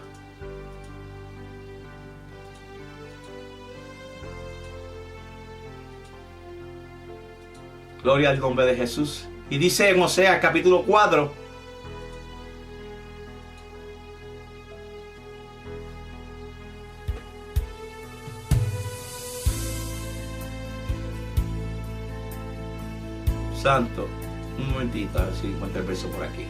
Gloria al nombre de Jesús. Y dice en Oseas capítulo 4. Santo, un momentito, a ver si encuentro el verso por aquí.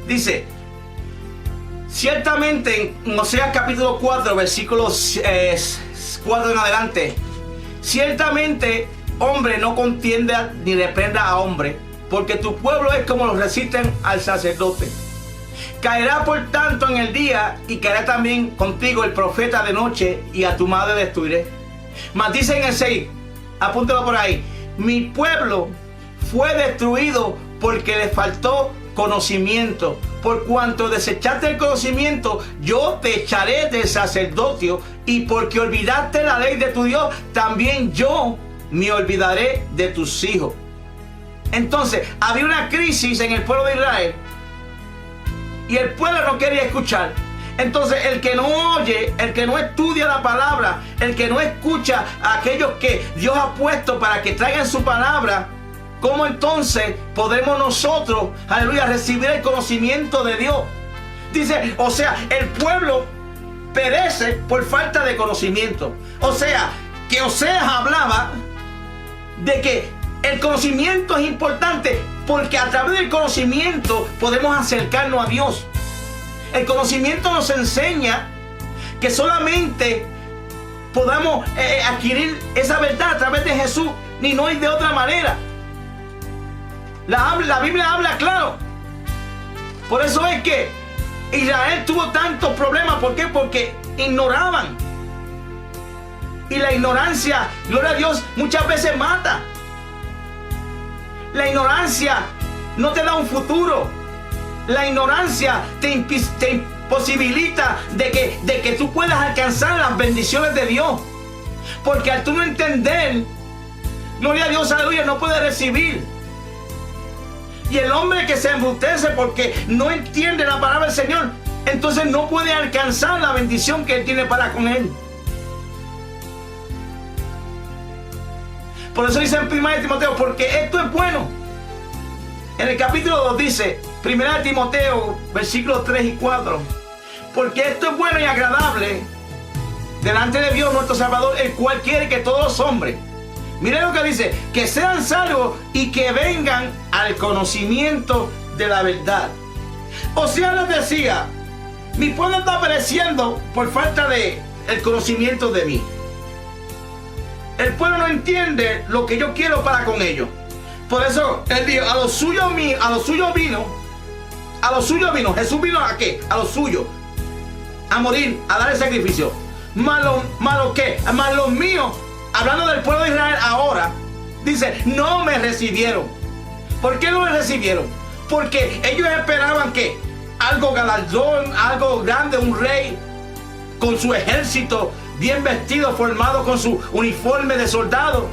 Dice, ciertamente en Oseas capítulo 4, versículos 4 en adelante, ciertamente hombre no contienda ni reprenda a hombre, porque tu pueblo es como los resisten al sacerdote. Caerá por tanto en el día, y caerá también contigo el profeta de noche, y a tu madre destruiré. Mas dice en el 6, apúntalo por ahí, mi pueblo fue destruido porque le faltó conocimiento. Por cuanto desechaste el conocimiento, yo te echaré del sacerdocio, y porque olvidaste la ley de tu Dios, también yo me olvidaré de tus hijos. Entonces, había una crisis en el pueblo de Israel, y el pueblo no quería escuchar. Entonces el que no oye, el que no estudia la palabra, el que no escucha a aquellos que Dios ha puesto para que traigan su palabra, ¿cómo entonces podemos nosotros, aleluya, recibir el conocimiento de Dios? Dice, o sea, el pueblo perece por falta de conocimiento. O sea, que Oseas hablaba de que el conocimiento es importante porque a través del conocimiento podemos acercarnos a Dios. El conocimiento nos enseña que solamente podamos adquirir esa verdad a través de Jesús, ni no es de otra manera. La Biblia habla claro. Por eso es que Israel tuvo tantos problemas. ¿Por qué? Porque ignoraban. Y la ignorancia, gloria a Dios, muchas veces mata. La ignorancia no te da un futuro. La ignorancia te imposibilita de que tú puedas alcanzar las bendiciones de Dios. Porque al tú no entender, gloria a Dios, aleluya, no puedes recibir. Y el hombre que se embrutece porque no entiende la palabra del Señor, entonces no puede alcanzar la bendición que Él tiene para con él. Por eso dice en 1 Timoteo, porque esto es bueno. En el capítulo 2 dice, 1 Timoteo, versículos 3 y 4, porque esto es bueno y agradable delante de Dios nuestro Salvador, el cual quiere que todos los hombres, miren lo que dice, que sean salvos y que vengan al conocimiento de la verdad. Oseas les decía, mi pueblo está pereciendo por falta de el conocimiento de mí. El pueblo no entiende lo que yo quiero para con ellos. Por eso él dijo, a lo suyo vino. Jesús vino ¿a qué? A lo suyo, a morir, a dar el sacrificio. Más los míos, hablando del pueblo de Israel ahora, dice, no me recibieron. ¿Por qué no me recibieron? Porque ellos esperaban que algo galardón, algo grande, un rey con su ejército bien vestido, formado con su uniforme de soldado.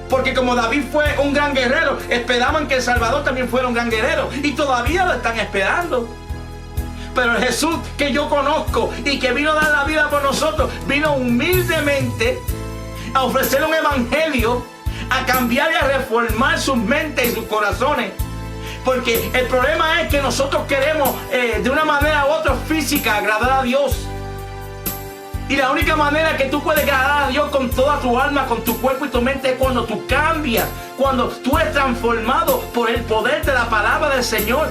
Porque como David fue un gran guerrero, esperaban que el Salvador también fuera un gran guerrero. Y todavía lo están esperando. Pero el Jesús que yo conozco y que vino a dar la vida por nosotros, vino humildemente a ofrecer un evangelio, a cambiar y a reformar sus mentes y sus corazones. Porque el problema es que nosotros queremos de una manera u otra física agradar a Dios. Y la única manera que tú puedes agradar a Dios con toda tu alma, con tu cuerpo y tu mente es cuando tú cambias, cuando tú eres transformado por el poder de la palabra del Señor.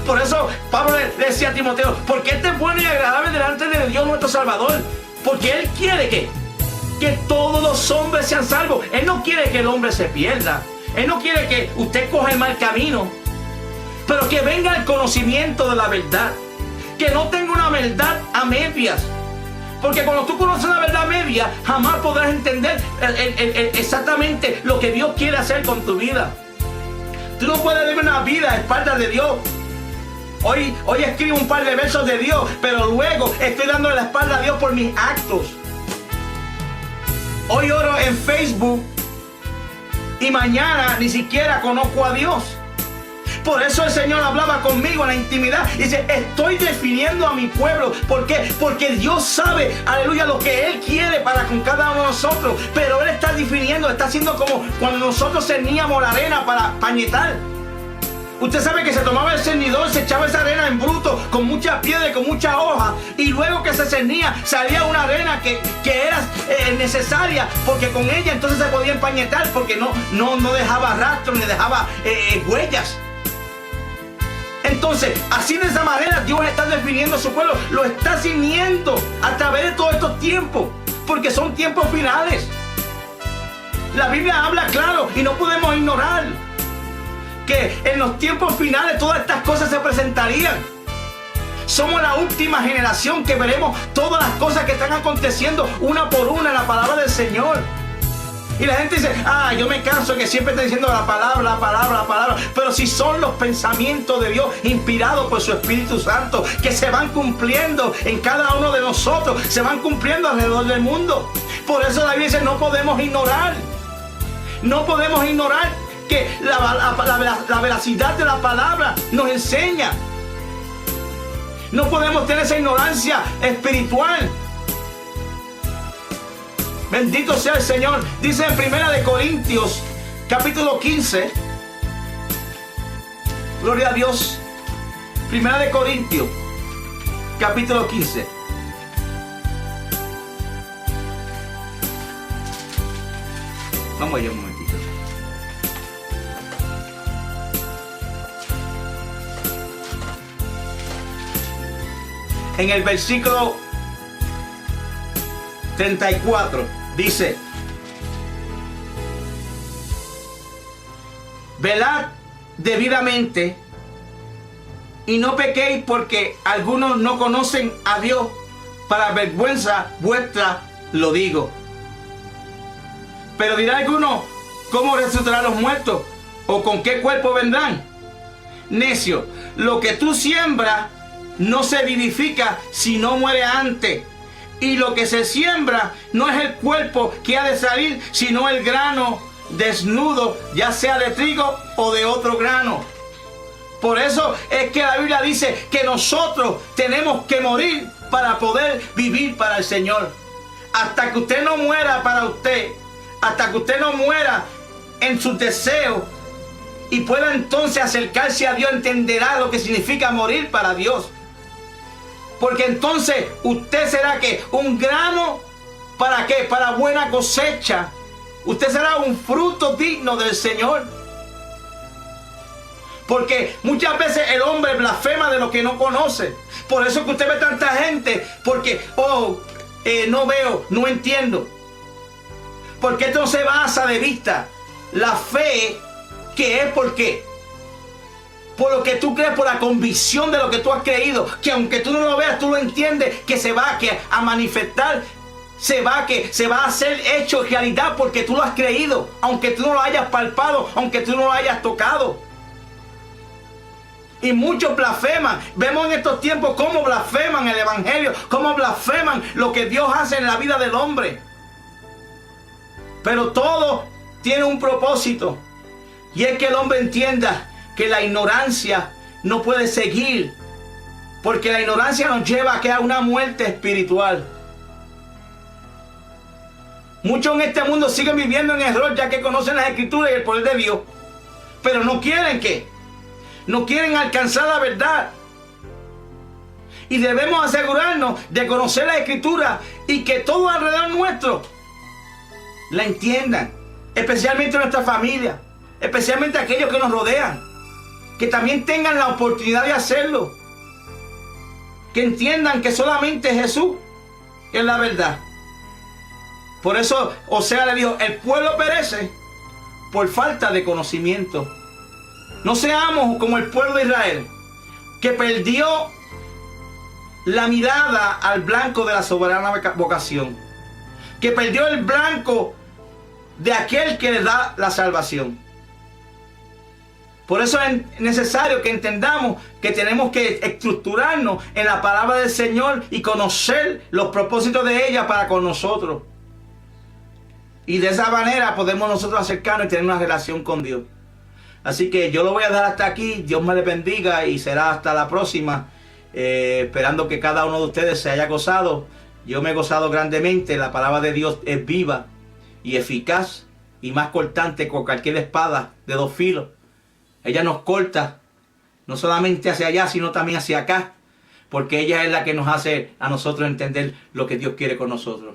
Por eso Pablo le decía a Timoteo, porque este es bueno y agradable delante de Dios nuestro Salvador. Porque Él quiere que todos los hombres sean salvos. Él no quiere que el hombre se pierda. Él no quiere que usted coja el mal camino. Pero que venga el conocimiento de la verdad. Que no tenga una verdad a medias. Porque cuando tú conoces la verdad media, jamás podrás entender exactamente lo que Dios quiere hacer con tu vida. Tú no puedes vivir una vida a espaldas de Dios. Hoy escribo un par de versos de Dios, pero luego estoy dándole la espalda a Dios por mis actos. Hoy oro en Facebook y mañana ni siquiera conozco a Dios. Por eso el Señor hablaba conmigo en la intimidad. Dice, estoy definiendo a mi pueblo. ¿Por qué? Porque Dios sabe, aleluya, lo que Él quiere para con cada uno de nosotros. Pero Él está definiendo, está haciendo como cuando nosotros cerníamos la arena para pañetar. Usted sabe que se tomaba el cernidor, se echaba esa arena en bruto, con mucha piedra y con mucha hoja. Y luego que se cernía, salía una arena que era necesaria, porque con ella entonces se podía empañetar, porque no dejaba rastro ni dejaba huellas. Entonces, así de esa manera Dios está definiendo a su pueblo, lo está ciñendo a través de todos estos tiempos, porque son tiempos finales. La Biblia habla claro y no podemos ignorar que en los tiempos finales todas estas cosas se presentarían. Somos la última generación que veremos todas las cosas que están aconteciendo una por una en la palabra del Señor. Y la gente dice, yo me canso que siempre está diciendo la palabra. Pero si son los pensamientos de Dios inspirados por su Espíritu Santo, que se van cumpliendo en cada uno de nosotros, se van cumpliendo alrededor del mundo. Por eso la Biblia dice, no podemos ignorar. No podemos ignorar que la veracidad de la palabra nos enseña. No podemos tener esa ignorancia espiritual. Bendito sea el Señor. Dice en 1 Corintios, capítulo 15. Gloria a Dios. 1 Corintios, capítulo 15. Vamos allá un momentito. En el versículo 34 dice: velad debidamente y no pequéis, porque algunos no conocen a Dios. Para vergüenza vuestra lo digo. Pero dirá alguno: ¿cómo resucitarán los muertos? ¿O con qué cuerpo vendrán? Necio, lo que tú siembras no se vivifica si no muere antes. Y lo que se siembra no es el cuerpo que ha de salir, sino el grano desnudo, ya sea de trigo o de otro grano. Por eso es que la Biblia dice que nosotros tenemos que morir para poder vivir para el Señor. Hasta que usted no muera para usted, hasta que usted no muera en sus deseos y pueda entonces acercarse a Dios, entenderá lo que significa morir para Dios. Porque entonces usted será que un grano, ¿para qué? Para buena cosecha. Usted será un fruto digno del Señor. Porque muchas veces el hombre blasfema de lo que no conoce. Por eso que usted ve tanta gente, porque no veo, no entiendo. Porque esto no se basa de vista. La fe, que es porque por lo que tú crees, por la convicción de lo que tú has creído, que aunque tú no lo veas, tú lo entiendes, que se va a manifestar, se va a hacer hecho realidad porque tú lo has creído, aunque tú no lo hayas palpado, aunque tú no lo hayas tocado. Y muchos blasfeman. Vemos en estos tiempos cómo blasfeman el evangelio, cómo blasfeman lo que Dios hace en la vida del hombre. Pero todo tiene un propósito, y es que el hombre entienda que la ignorancia no puede seguir, porque la ignorancia nos lleva a una muerte espiritual. Muchos en este mundo siguen viviendo en error, ya que conocen las Escrituras y el poder de Dios, pero no quieren no quieren alcanzar la verdad. Y debemos asegurarnos de conocer la Escritura y que todo alrededor nuestro la entiendan, especialmente nuestra familia, especialmente aquellos que nos rodean, que también tengan la oportunidad de hacerlo, que entiendan que solamente Jesús es la verdad. Por eso Oseas le dijo: el pueblo perece por falta de conocimiento. No seamos como el pueblo de Israel, que perdió la mirada al blanco de la soberana vocación, que perdió el blanco de aquel que le da la salvación. Por eso es necesario que entendamos que tenemos que estructurarnos en la palabra del Señor y conocer los propósitos de ella para con nosotros. Y de esa manera podemos nosotros acercarnos y tener una relación con Dios. Así que yo lo voy a dar hasta aquí. Dios me le bendiga y será hasta la próxima. Esperando que cada uno de ustedes se haya gozado. Yo me he gozado grandemente. La palabra de Dios es viva y eficaz y más cortante que cualquier espada de dos filos. Ella nos corta no solamente hacia allá, sino también hacia acá, porque ella es la que nos hace a nosotros entender lo que Dios quiere con nosotros.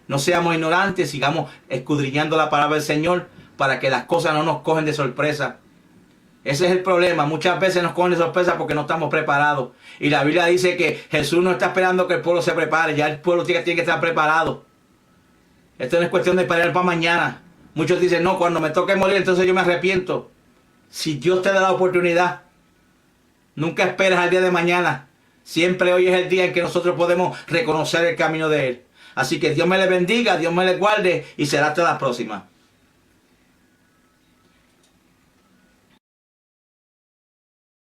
No seamos ignorantes, sigamos escudriñando la palabra del Señor para que las cosas no nos cogen de sorpresa. Ese es el problema. Muchas veces nos cogen de sorpresa porque no estamos preparados. Y la Biblia dice que Jesús no está esperando que el pueblo se prepare. Ya el pueblo tiene que estar preparado. Esto no es cuestión de esperar para mañana. Muchos dicen: no, cuando me toque morir, entonces yo me arrepiento. Si Dios te da la oportunidad, nunca esperes al día de mañana. Siempre hoy es el día en que nosotros podemos reconocer el camino de Él. Así que Dios me le bendiga, Dios me le guarde y será hasta la próxima.